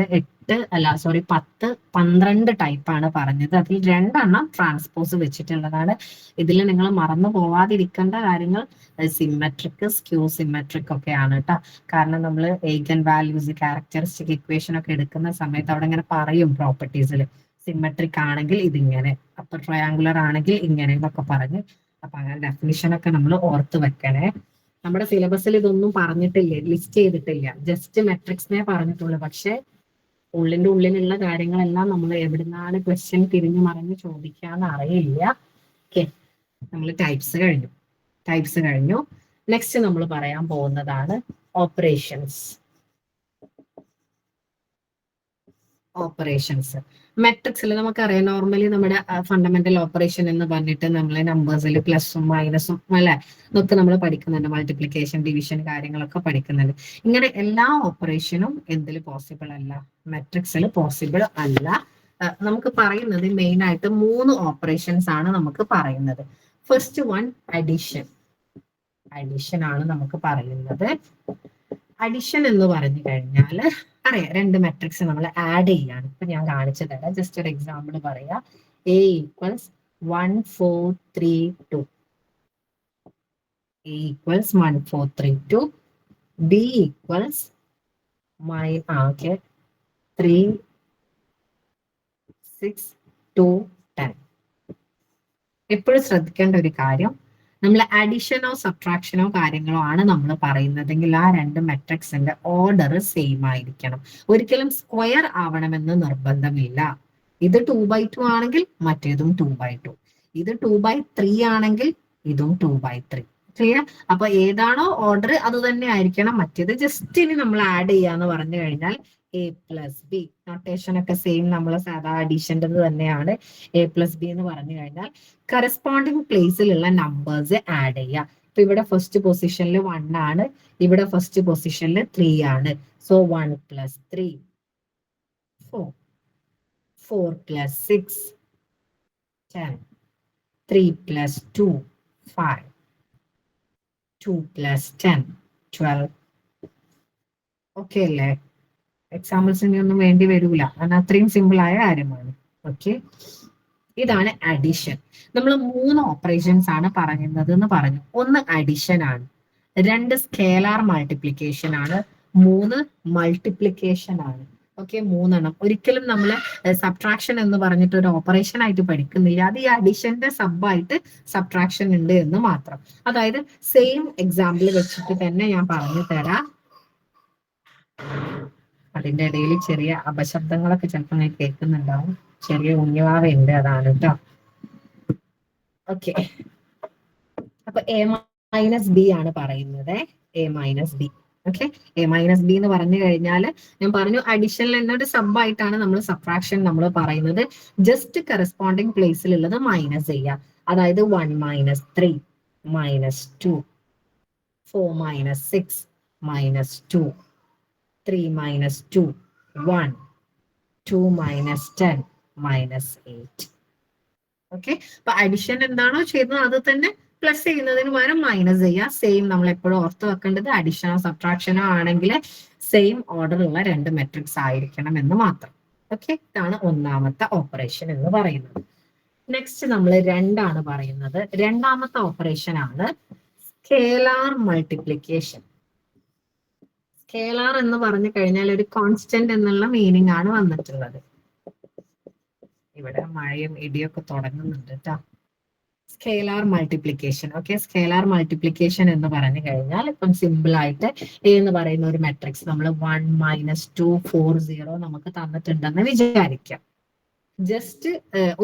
10 12 ടൈപ്പാണ് പറഞ്ഞത്. അതിൽ 2 എണ്ണം ട്രാൻസ്പോസ് വെച്ചിട്ടുള്ളതാണ്. ഇതിൽ നിങ്ങൾ മറന്നു പോവാതിരിക്കേണ്ട കാര്യങ്ങൾ സിമെട്രിക്, സ്ക്യൂ സിമെട്രിക് ഒക്കെ ആണ് കേട്ടോ. കാരണം നമ്മൾ ഏഗൻ വാല്യൂസ്, ക്യാരക്ടറിസ്റ്റിക് ഇക്വേഷൻ ഒക്കെ എടുക്കുന്ന സമയത്ത് അവിടെ ഇങ്ങനെ പറയും പ്രോപ്പർട്ടീസിൽ, സിമെട്രിക് ആണെങ്കിൽ ഇതിങ്ങനെ, അപ്പൊ ട്രയാങ്കുലർ ആണെങ്കിൽ ഇങ്ങനെ എന്നൊക്കെ പറഞ്ഞ്. അപ്പൊ അങ്ങനെ ഡെഫിനിഷൻ ഒക്കെ നമ്മൾ ഓർത്ത് വെക്കണേ. നമ്മുടെ സിലബസിൽ ഇതൊന്നും പറഞ്ഞിട്ടില്ല, ലിസ്റ്റ് ചെയ്തിട്ടില്ല. ജസ്റ്റ് മെട്രിക്സിനെ പറഞ്ഞിട്ടുള്ളൂ. പക്ഷെ ഉള്ളിലുള്ള കാര്യങ്ങളെല്ലാം നമ്മൾ എവിടുന്നാണ് ക്വസ്റ്റ്യൻ തിരിഞ്ഞു മറിഞ്ഞ് ചോദിക്കാന്ന് അറിയില്ല. ഓക്കെ, നമ്മൾ ടൈപ്സ് കഴിഞ്ഞു. നെക്സ്റ്റ് നമ്മൾ പറയാൻ പോകുന്നതാണ് ഓപ്പറേഷൻസ്. മെട്രിക്സിൽ നമുക്കറിയാം, നോർമലി നമ്മുടെ ഫണ്ടമെന്റൽ ഓപ്പറേഷൻ എന്ന് പറഞ്ഞിട്ട് നമ്മൾ നമ്പേഴ്സിൽ പ്ലസും മൈനസും അല്ലെ ഇതൊക്കെ നമ്മൾ പഠിക്കുന്നുണ്ട്. മൾട്ടിപ്ലിക്കേഷൻ, ഡിവിഷൻ കാര്യങ്ങളൊക്കെ പഠിക്കുന്നുണ്ട്. ഇങ്ങനെ എല്ലാ ഓപ്പറേഷനും എന്തിൽ പോസിബിൾ അല്ല? മെട്രിക്സിൽ പോസിബിൾ അല്ല. നമുക്ക് പറയുന്നത് മെയിൻ ആയിട്ട് 3 ഓപ്പറേഷൻസ് ആണ് നമുക്ക് പറയുന്നത്. ഫസ്റ്റ് വൺ അഡിഷൻ ആണ് നമുക്ക് പറയുന്നത്. അഡിഷൻ എന്ന് പറഞ്ഞു കഴിഞ്ഞാൽ അറിയാം, 2 മെട്രിക്സ് നമ്മൾ ആഡ് ചെയ്യാണ്. ഇപ്പൊ ഞാൻ കാണിച്ചു തരാം. ജസ്റ്റ് ഒരു എക്സാമ്പിൾ പറയാം. A equals 1 4 3 2. A equals 1 4 3 2. B equals 3 6 2 10. എപ്പോഴും ശ്രദ്ധിക്കേണ്ട ഒരു കാര്യം, നമ്മൾ അഡിഷനോ സബ്ട്രാക്ഷനോ കാര്യങ്ങളോ ആണ് നമ്മൾ പറയുന്നതെങ്കിൽ ആ 2 മെട്രിക്സിന്റെ ഓർഡർ സെയിം ആയിരിക്കണം. ഒരിക്കലും സ്ക്വയർ ആവണമെന്ന് നിർബന്ധമില്ല. ഇത് 2/2 ആണെങ്കിൽ മറ്റേതും 2/2. ഇത് 2/3 ആണെങ്കിൽ ഇതും 2/3. ക്ലിയർ? അപ്പൊ ഏതാണോ ഓർഡർ അത് തന്നെ ആയിരിക്കണം. മറ്റേത് ജസ്റ്റ് ഇനി നമ്മൾ ആഡ് ചെയ്യാന്ന് പറഞ്ഞു കഴിഞ്ഞാൽ A+B, നൊട്ടേഷൻ ഒക്കെ സെയിം നമ്മൾ സാധാ അഡീഷൻ്റെ തന്നെയാണ്. A+B എന്ന് പറഞ്ഞു കഴിഞ്ഞാൽ കറസ്പോണ്ടിങ് പ്ലേസിലുള്ള നമ്പേഴ്സ് ആഡ് ചെയ്യുക. ഇപ്പൊ ഇവിടെ ഫസ്റ്റ് പൊസിഷനിൽ 1 ആണ്, ഇവിടെ ഫസ്റ്റ് പൊസിഷനിൽ 3 ആണ്. So 1 + 3 4. 4 plus 6, 10. 3 plus 2, 5. 2 plus 10, 12. Okay അല്ലേ? എക്സാമ്പിൾസിന് ഒന്നും വേണ്ടി വരൂല, കാരണം അത്രയും സിമ്പിൾ ആയ കാര്യമാണ്. ഓക്കെ, ഇതാണ് അഡിഷൻ. നമ്മൾ 3 ഓപ്പറേഷൻസ് ആണ് പറയുന്നത് എന്ന് പറഞ്ഞു. ഒന്ന് അഡിഷൻ ആണ്, 2 സ്കേലാർ മൾട്ടിപ്ലിക്കേഷൻ ആണ്, 3 മൾട്ടിപ്ലിക്കേഷൻ ആണ്. ഓക്കെ, 3 എണ്ണം. ഒരിക്കലും നമ്മൾ സബ്ട്രാക്ഷൻ എന്ന് പറഞ്ഞിട്ട് ഒരു ഓപ്പറേഷൻ ആയിട്ട് പഠിക്കുന്നില്ല. അത് ഈ അഡിഷന്റെ സബായിട്ട് സബ്ട്രാക്ഷൻ ഉണ്ട് എന്ന് മാത്രം. അതായത് സെയിം എക്സാമ്പിൾ വെച്ചിട്ട് തന്നെ ഞാൻ പറഞ്ഞു തരാം. അതിന്റെ ഇടയിൽ ചെറിയ അപശബ്ദങ്ങളൊക്കെ ചിലപ്പോൾ ഞാൻ കേൾക്കുന്നുണ്ടാവും. ചെറിയ ഉണ്ണിവാവയുണ്ട്, അതാണ് കേട്ടോ. ഓക്കെ, അപ്പൊ എ മൈനസ് ബി ആണ് പറയുന്നത്. A minus B. Okay, A minus B എന്ന് പറഞ്ഞു കഴിഞ്ഞാൽ ഞാൻ പറഞ്ഞു അഡീഷണൽ എന്നൊരു സബ് ആയിട്ടാണ് നമ്മൾ സബ്ട്രാക്ഷൻ നമ്മൾ പറയുന്നത്. ജസ്റ്റ് കറസ്പോണ്ടിങ് പ്ലേസിലുള്ളത് മൈനസ് ചെയ്യുക. അതായത് 1 minus 3 minus 2, 4 minus 6 minus 2, 3 minus 2, 1, 2 minus 10, minus 8. Okay, അപ്പൊ അഡിഷൻ എന്താണോ ചെയ്തത് അത് തന്നെ പ്ലസ് ചെയ്യുന്നതിന് പകരം മൈനസ് ചെയ്യുക. സെയിം നമ്മൾ എപ്പോഴും ഓർത്ത് വെക്കേണ്ടത് അഡിഷനോ സബ്ട്രാക്ഷനോ ആണെങ്കിൽ സെയിം ഓർഡറുള്ള 2 മെട്രിക്സ് ആയിരിക്കണം എന്ന് മാത്രം. ഓക്കെ, ഇതാണ് ഒന്നാമത്തെ ഓപ്പറേഷൻ എന്ന് പറയുന്നത്. നെക്സ്റ്റ് നമ്മൾ 2 ആണ് പറയുന്നത്. രണ്ടാമത്തെ ഓപ്പറേഷൻ ആണ് സ്കേലാർ മൾട്ടിപ്ലിക്കേഷൻ. സ്കേലാർ എന്ന് പറഞ്ഞു കഴിഞ്ഞാൽ ഒരു കോൺസ്റ്റന്റ് എന്നുള്ള മീനിങ് ആണ് വന്നിട്ടുള്ളത്. ഇവിടെ മഴയും ഇടിയൊക്കെ തുടങ്ങുന്നുണ്ട് കേട്ടോ. Scalar multiplication. Okay, scalar multiplication എന്ന് പറഞ്ഞു കഴിഞ്ഞാൽ ഇപ്പം സിമ്പിൾ ആയിട്ട് എ എന്ന് പറയുന്ന ഒരു മെട്രിക്സ് നമ്മൾ 1 മൈനസ് 2 4 0 നമുക്ക് തന്നിട്ടുണ്ടെന്ന് വിചാരിക്കാം. ജസ്റ്റ്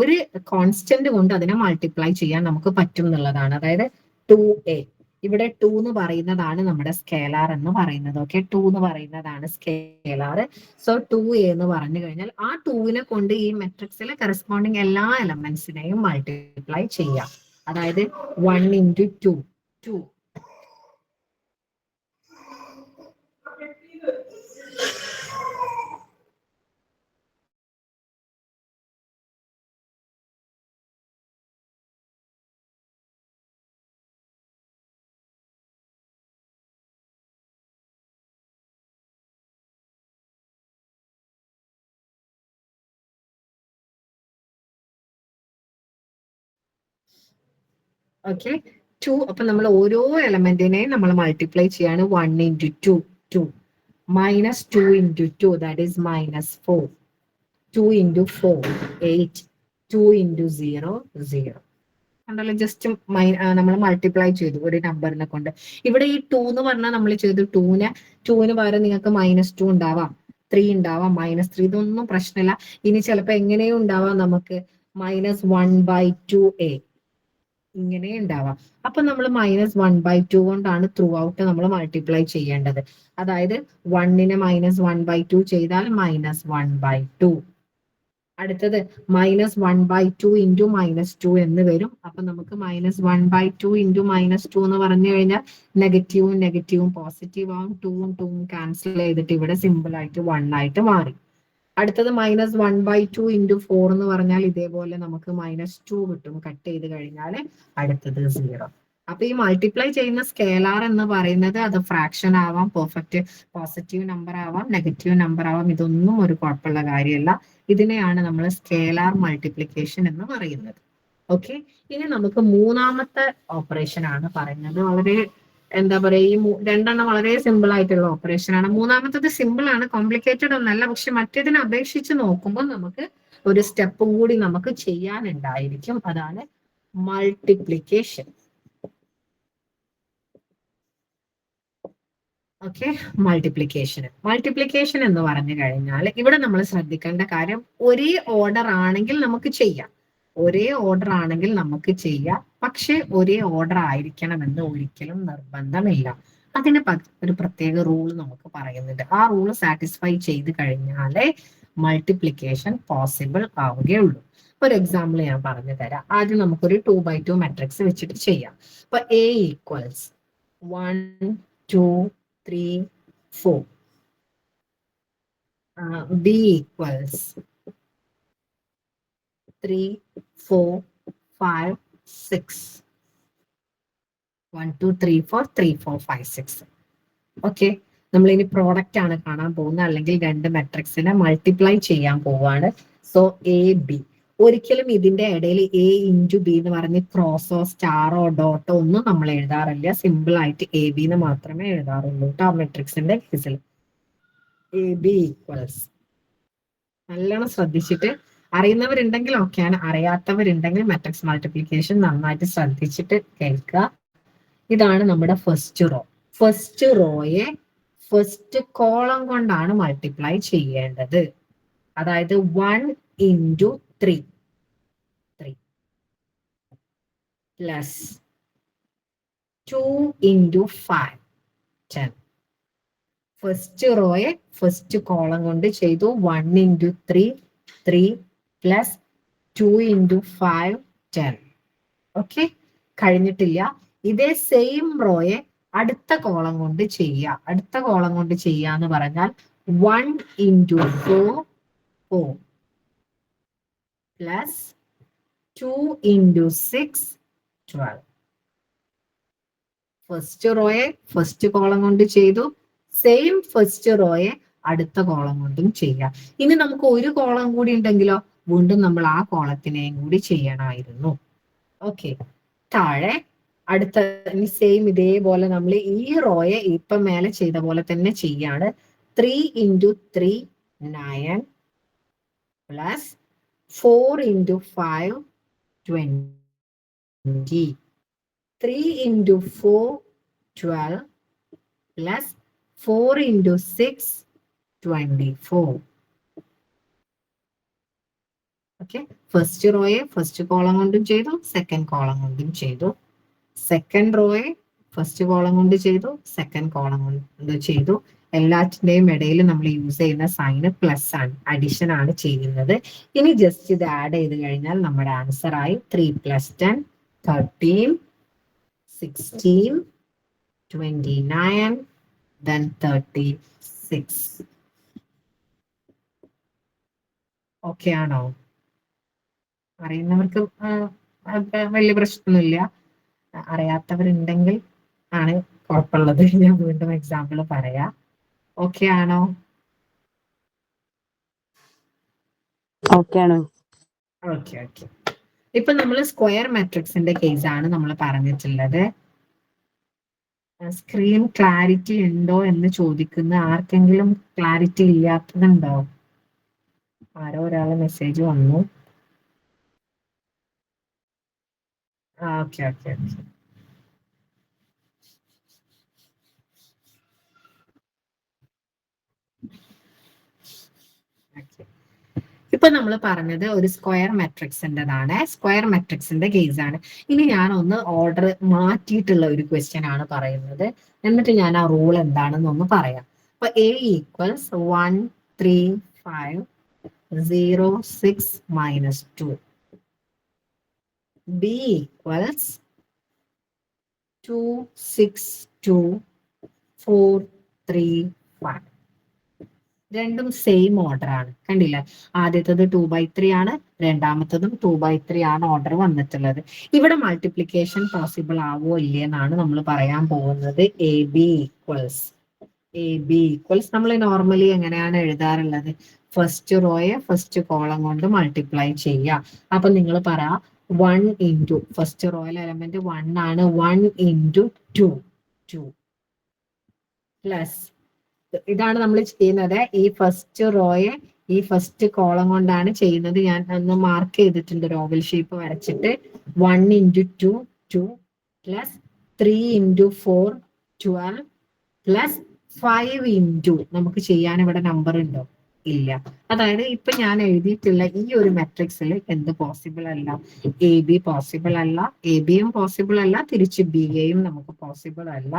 ഒരു കോൺസ്റ്റന്റ് കൊണ്ട് അതിനെ മൾട്ടിപ്ലൈ ചെയ്യാൻ നമുക്ക് പറ്റും എന്നുള്ളതാണ്. അതായത് 2a, ഇവിടെ 2 എന്ന് പറയുന്നതാണ് നമ്മുടെ സ്കേലാർ എന്ന് പറയുന്നത്. ഓക്കെ, 2 എന്ന് പറയുന്നതാണ് സ്കേലാർ. സോ 2a എന്ന് പറഞ്ഞു കഴിഞ്ഞാൽ ആ 2വിനെ കൊണ്ട് ഈ മെട്രിക്സിലെ കറസ്പോണ്ടിങ് എല്ലാ എലമെന്റ്സിനെയും മൾട്ടിപ്ലൈ ചെയ്യാം. അതായത് 1 into 2, 2. ഓക്കെ, 2. അപ്പൊ നമ്മൾ ഓരോ എലമെന്റിനെയും നമ്മൾ മൾട്ടിപ്ലൈ ചെയ്യാണ്. 1 into 2, 2. Minus 2 into 2, that is minus 4. 2 into 4, 8. 2 into 0, 0. കണ്ടല്ലോ, ജസ്റ്റ് നമ്മൾ മൾട്ടിപ്ലൈ ചെയ്തു ഒരു നമ്പറിനെ കൊണ്ട്. ഇവിടെ ഈ 2 എന്ന് പറഞ്ഞാൽ നമ്മൾ ചെയ്തു 2ന് പകരം നിങ്ങൾക്ക് -2 ഉണ്ടാവാം, 3 ഉണ്ടാവാം, -3. ഇതൊന്നും പ്രശ്നമില്ല. ഇനി ചിലപ്പോൾ എങ്ങനെയും ഉണ്ടാവാം, നമുക്ക് -1/2a ഇങ്ങനെ ഉണ്ടാവാം. അപ്പൊ നമ്മൾ -1/2 കൊണ്ടാണ് ത്രൂ ഔട്ട് നമ്മൾ മൾട്ടിപ്ലൈ ചെയ്യേണ്ടത്. അതായത് 1നെ -1/2 ചെയ്താൽ -1/2. അടുത്തത് -1/2 ഇൻറ്റു -2 എന്ന് വരും. അപ്പൊ നമുക്ക് -1/2 ഇൻറ്റു -2 എന്ന് പറഞ്ഞു കഴിഞ്ഞാൽ നെഗറ്റീവും നെഗറ്റീവും പോസിറ്റീവ് ആവും. 2ഉം 2ഉം ക്യാൻസൽ ചെയ്തിട്ട് ഇവിടെ സിമ്പിൾ ആയിട്ട് 1 ആയിട്ട് മാറി. അടുത്തത് -1/2 ഇൻറ്റു 4 എന്ന് പറഞ്ഞാൽ ഇതേപോലെ നമുക്ക് -2 കിട്ടും. കട്ട് ചെയ്ത് കഴിഞ്ഞാൽ അടുത്തത് 0. അപ്പൊ ഈ മൾട്ടിപ്ലൈ ചെയ്യുന്ന സ്കേലാർ എന്ന് പറയുന്നത് അത് ഫ്രാക്ഷൻ ആവാം, പെർഫെക്റ്റ് പോസിറ്റീവ് നമ്പർ ആവാം, നെഗറ്റീവ് നമ്പർ ആവാം. ഇതൊന്നും ഒരു കുഴപ്പമുള്ള കാര്യമല്ല. ഇതിനെയാണ് നമ്മൾ സ്കേലാർ മൾട്ടിപ്ലിക്കേഷൻ എന്ന് പറയുന്നത്. ഓക്കെ, ഇനി നമുക്ക് മൂന്നാമത്തെ ഓപ്പറേഷൻ ആണ് പറയുന്നത്. വളരെ എന്താ പറയുക, ഈ 2 എണ്ണം വളരെ സിമ്പിൾ ആയിട്ടുള്ള ഓപ്പറേഷൻ ആണ്. മൂന്നാമത്തത് സിമ്പിൾ ആണ്, കോംപ്ലിക്കേറ്റഡ് ഒന്നല്ല. പക്ഷെ മറ്റേതിനെ അപേക്ഷിച്ച് നോക്കുമ്പോൾ നമുക്ക് ഒരു സ്റ്റെപ്പും കൂടി നമുക്ക് ചെയ്യാനുണ്ടായിരിക്കും. അതാണ് മൾട്ടിപ്ലിക്കേഷൻ. ഓക്കെ, മൾട്ടിപ്ലിക്കേഷൻ എന്ന് പറഞ്ഞു കഴിഞ്ഞാൽ ഇവിടെ നമ്മൾ ശ്രദ്ധിക്കേണ്ട കാര്യം, ഒരേ ഓർഡർ ആണെങ്കിൽ നമുക്ക് ചെയ്യാം. പക്ഷെ ഒരേ ഓർഡർ ആയിരിക്കണമെന്ന് ഒരിക്കലും നിർബന്ധമില്ല. അതിന് ഒരു പ്രത്യേക റൂൾ നമുക്ക് പറയുന്നുണ്ട്. ആ റൂൾ സാറ്റിസ്ഫൈ ചെയ്ത് കഴിഞ്ഞാലേ മൾട്ടിപ്ലിക്കേഷൻ പോസിബിൾ ആവുകയുള്ളൂ. ഒരു എക്സാമ്പിൾ ഞാൻ പറഞ്ഞു തരാം. ആദ്യം നമുക്കൊരു 2/2 മാട്രിക്സ് വെച്ചിട്ട് ചെയ്യാം. അപ്പൊ A equals 1 2 3 4. B equals 3, 4, 5, 6. 1, 2, 3, 4, 3, 4, 5, 6. Okay, നമ്മൾ ഇനി പ്രോഡക്റ്റ് ആണ് കാണാൻ പോകുന്നത്, അല്ലെങ്കിൽ രണ്ട് മെട്രിക്സിനെ മൾട്ടിപ്ലൈ ചെയ്യാൻ പോവാണ്. സോ എ ബി, ഒരിക്കലും ഇതിന്റെ ഇടയിൽ എ ഇൻറ്റു ബി എന്ന് പറഞ്ഞ് ക്രോസോ സ്റ്റാറോ ഡോട്ടോ ഒന്നും നമ്മൾ എഴുതാറില്ല. സിമ്പിൾ ആയിട്ട് എ ബി എന്ന് മാത്രമേ എഴുതാറുള്ളൂ കേട്ടോ മെട്രിക്സിന്റെ കേസിൽ. എ ബി ഈക്വൽസ്, നല്ലോണം ശ്രദ്ധിച്ചിട്ട്, അറിയുന്നവരുണ്ടെങ്കിൽ ഓക്കെയാണ്, അറിയാത്തവരുണ്ടെങ്കിൽ മെട്രിക്സ് മൾട്ടിപ്ലിക്കേഷൻ നന്നായിട്ട് ശ്രദ്ധിച്ചിട്ട് കേൾക്കുക. ഇതാണ് നമ്മുടെ ഫസ്റ്റ് റോ. ഫസ്റ്റ് റോയെ ഫസ്റ്റ് കോളം കൊണ്ടാണ് മൾട്ടിപ്ലൈ ചെയ്യേണ്ടത്. അതായത് 1 ഇൻറ്റു 3 പ്ലസ് 2 ഇൻറ്റു 5 10. ഫസ്റ്റ് റോയെ ഫസ്റ്റ് കോളം കൊണ്ട് ചെയ്തു. 1 ഇൻറ്റു 3 പ്ലസ് 2 ഇൻറ്റു 5 10. ഓക്കെ, കഴിഞ്ഞിട്ടില്ല. ഇതേ സെയിം റോയെ അടുത്ത കോളം കൊണ്ട് ചെയ്യുക. അടുത്ത കോളം കൊണ്ട് ചെയ്യാന്ന് പറഞ്ഞാൽ 1 ഇൻറ്റു 4 പ്ലസ് 2 ഇൻറ്റു 6 12. ഫസ്റ്റ് റോയെ ഫസ്റ്റ് കോളം കൊണ്ട് ചെയ്തു. സെയിം ഫസ്റ്റ് റോയെ അടുത്ത കോളം കൊണ്ടും ചെയ്യാം. ഇനി നമുക്ക് ഒരു കോളം കൂടി ഉണ്ടെങ്കിലോ വീണ്ടും നമ്മൾ ആ കോളത്തിനെയും കൂടി ചെയ്യണമായിരുന്നു. ഓക്കെ, താഴെ അടുത്ത സെയിം ഇതേപോലെ നമ്മൾ ഈ റോയെ ഇപ്പൊ മേലെ ചെയ്ത പോലെ തന്നെ ചെയ്യാണ്. 3 into 3 9 plus 4 into 5 20. 3 into 4 12 plus 4 into 6 24. Okay, first റോയെ ഫസ്റ്റ് കോളം കൊണ്ടും ചെയ്തു, സെക്കൻഡ് കോളം കൊണ്ടും ചെയ്തു. സെക്കൻഡ് റോയെ ഫസ്റ്റ് കോളം കൊണ്ട് ചെയ്തു, സെക്കൻഡ് കോളം കൊണ്ട് ചെയ്തു. എല്ലാറ്റിന്റെയും ഇടയിൽ നമ്മൾ യൂസ് ചെയ്യുന്ന സൈന് പ്ലസ് ആണ്, അഡിഷൻ ആണ് ചെയ്യുന്നത്. ഇനി ജസ്റ്റ് ഇത് ആഡ് ചെയ്ത് കഴിഞ്ഞാൽ നമ്മുടെ ആൻസർ ആയി 3 + 10 13 16 29 then 36. ഓക്കെ ആണോ? അറിയുന്നവർക്ക് വലിയ പ്രശ്നമൊന്നുമില്ല, അറിയാത്തവരുണ്ടെങ്കിൽ ആണ് കുഴപ്പമുള്ളത്. ഞാൻ വീണ്ടും എക്സാമ്പിൾ പറയാം. ഓക്കെ ആണോ? ഓക്കെ ആണ്. Okay okay. ഇപ്പൊ നമ്മൾ സ്ക്വയർ മാട്രിക്സിന്റെ കേസ് ആണ് നമ്മൾ പറഞ്ഞിട്ടുള്ളത്. സ്ക്രീൻ ക്ലാരിറ്റി ഉണ്ടോ എന്ന് ചോദിക്കുന്ന ആർക്കെങ്കിലും ക്ലാരിറ്റി ഇല്ലാത്തതുണ്ടോ? ആരോ ഒരാളെ മെസ്സേജ് വന്നു. Okay okay okay. ഇപ്പൊ നമ്മൾ പറഞ്ഞത് ഒരു സ്ക്വയർ മാട്രിക്സിൻ്റെതാണ്, സ്ക്വയർ മാട്രിക്സിന്റെ കേസ് ആണ്. ഇനി ഞാൻ ഒന്ന് ഓർഡർ മാറ്റിയിട്ടുള്ള ഒരു ക്വസ്റ്റ്യൻ ആണ് പറയുന്നത്. എന്നിട്ട് ഞാൻ ആ റൂൾ എന്താണെന്ന് ഒന്ന് പറയാം. അപ്പൊ A ഈക്വൽസ് 1 3 5 0 6 -2. B equals 2 6 2 4 3 1. രണ്ടും സെയിം ഓർഡർ ആണ്, കണ്ടില്ല? ആദ്യത്തത് 2/3 ആണ്, രണ്ടാമത്തതും 2/3 ആണ് ഓർഡർ വന്നിട്ടുള്ളത്. ഇവിടെ മൾട്ടിപ്ലിക്കേഷൻ പോസിബിൾ ആവോ ഇല്ലേ എന്നാണ് നമ്മൾ പറയാൻ പോകുന്നത്. എ ബി ഈക്വൽസ് നമ്മൾ നോർമലി എങ്ങനെയാണ് എഴുതാറുള്ളത്? ഫസ്റ്റ് റോയെ ഫസ്റ്റ് കോളം കൊണ്ട് മൾട്ടിപ്ലൈ ചെയ്യാം. അപ്പൊ നിങ്ങൾ പറ 1 ഇൻറ്റു ഫസ്റ്റ് റോയിലെ എലമെന്റ് 1 ആണ്, 1 ഇൻറ്റു 2 പ്ലസ്, ഇതാണ് നമ്മൾ ചെയ്യുന്നത്. ഈ ഫസ്റ്റ് റോയെ ഈ ഫസ്റ്റ് കോളം കൊണ്ടാണ് ചെയ്യുന്നത്. ഞാൻ ഒന്ന് മാർക്ക് ചെയ്തിട്ടുണ്ട്, ഒരു ഓവൽ ഷേപ്പ് വരച്ചിട്ട്. 1 into 2 plus 3 into 4 12 plus 5 into, നമുക്ക് ചെയ്യാൻ ഇവിടെ നമ്പർ ഉണ്ടോ? ഇല്ല. അതായത് ഇപ്പൊ ഞാൻ എഴുതിയിട്ടുള്ള ഈ ഒരു മെട്രിക്സിൽ എന്ത് പോസിബിൾ അല്ല? എ ബി പോസിബിൾ അല്ല, എ ബിയും പോസിബിൾ അല്ല, തിരിച്ച് ബി എയും നമുക്ക് പോസിബിൾ അല്ല.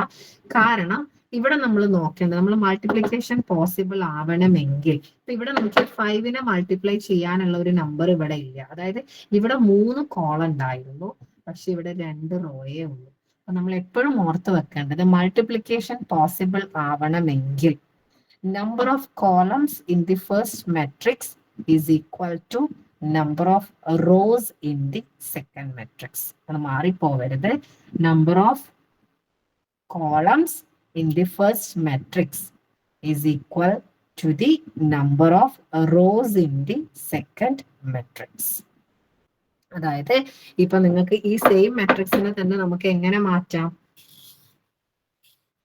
കാരണം ഇവിടെ നമ്മൾ നോക്കേണ്ടത്, നമ്മൾ മൾട്ടിപ്ലിക്കേഷൻ പോസിബിൾ ആവണമെങ്കിൽ ഇപ്പൊ ഇവിടെ നമുക്ക് 5നെ മൾട്ടിപ്ലൈ ചെയ്യാനുള്ള ഒരു നമ്പർ ഇവിടെ ഇല്ല. അതായത് ഇവിടെ 3 കോളം ഉണ്ടായിരുന്നു, പക്ഷെ ഇവിടെ 2 റോയേ ഉള്ളൂ. അപ്പൊ നമ്മൾ എപ്പോഴും ഓർത്ത് വെക്കേണ്ടത്, മൾട്ടിപ്ലിക്കേഷൻ പോസിബിൾ ആവണമെങ്കിൽ number of columns in the first matrix is equal to number of rows in the second matrix. അത് മാറിപ്പോവരുത്. number of columns in the first matrix is equal to the number of rows in the second matrix. അതായത് ഇപ്പൊ നിങ്ങൾക്ക് ഈ same മാട്രിക്സിനെ തന്നെ നമുക്ക് എങ്ങനെ മാറ്റാം?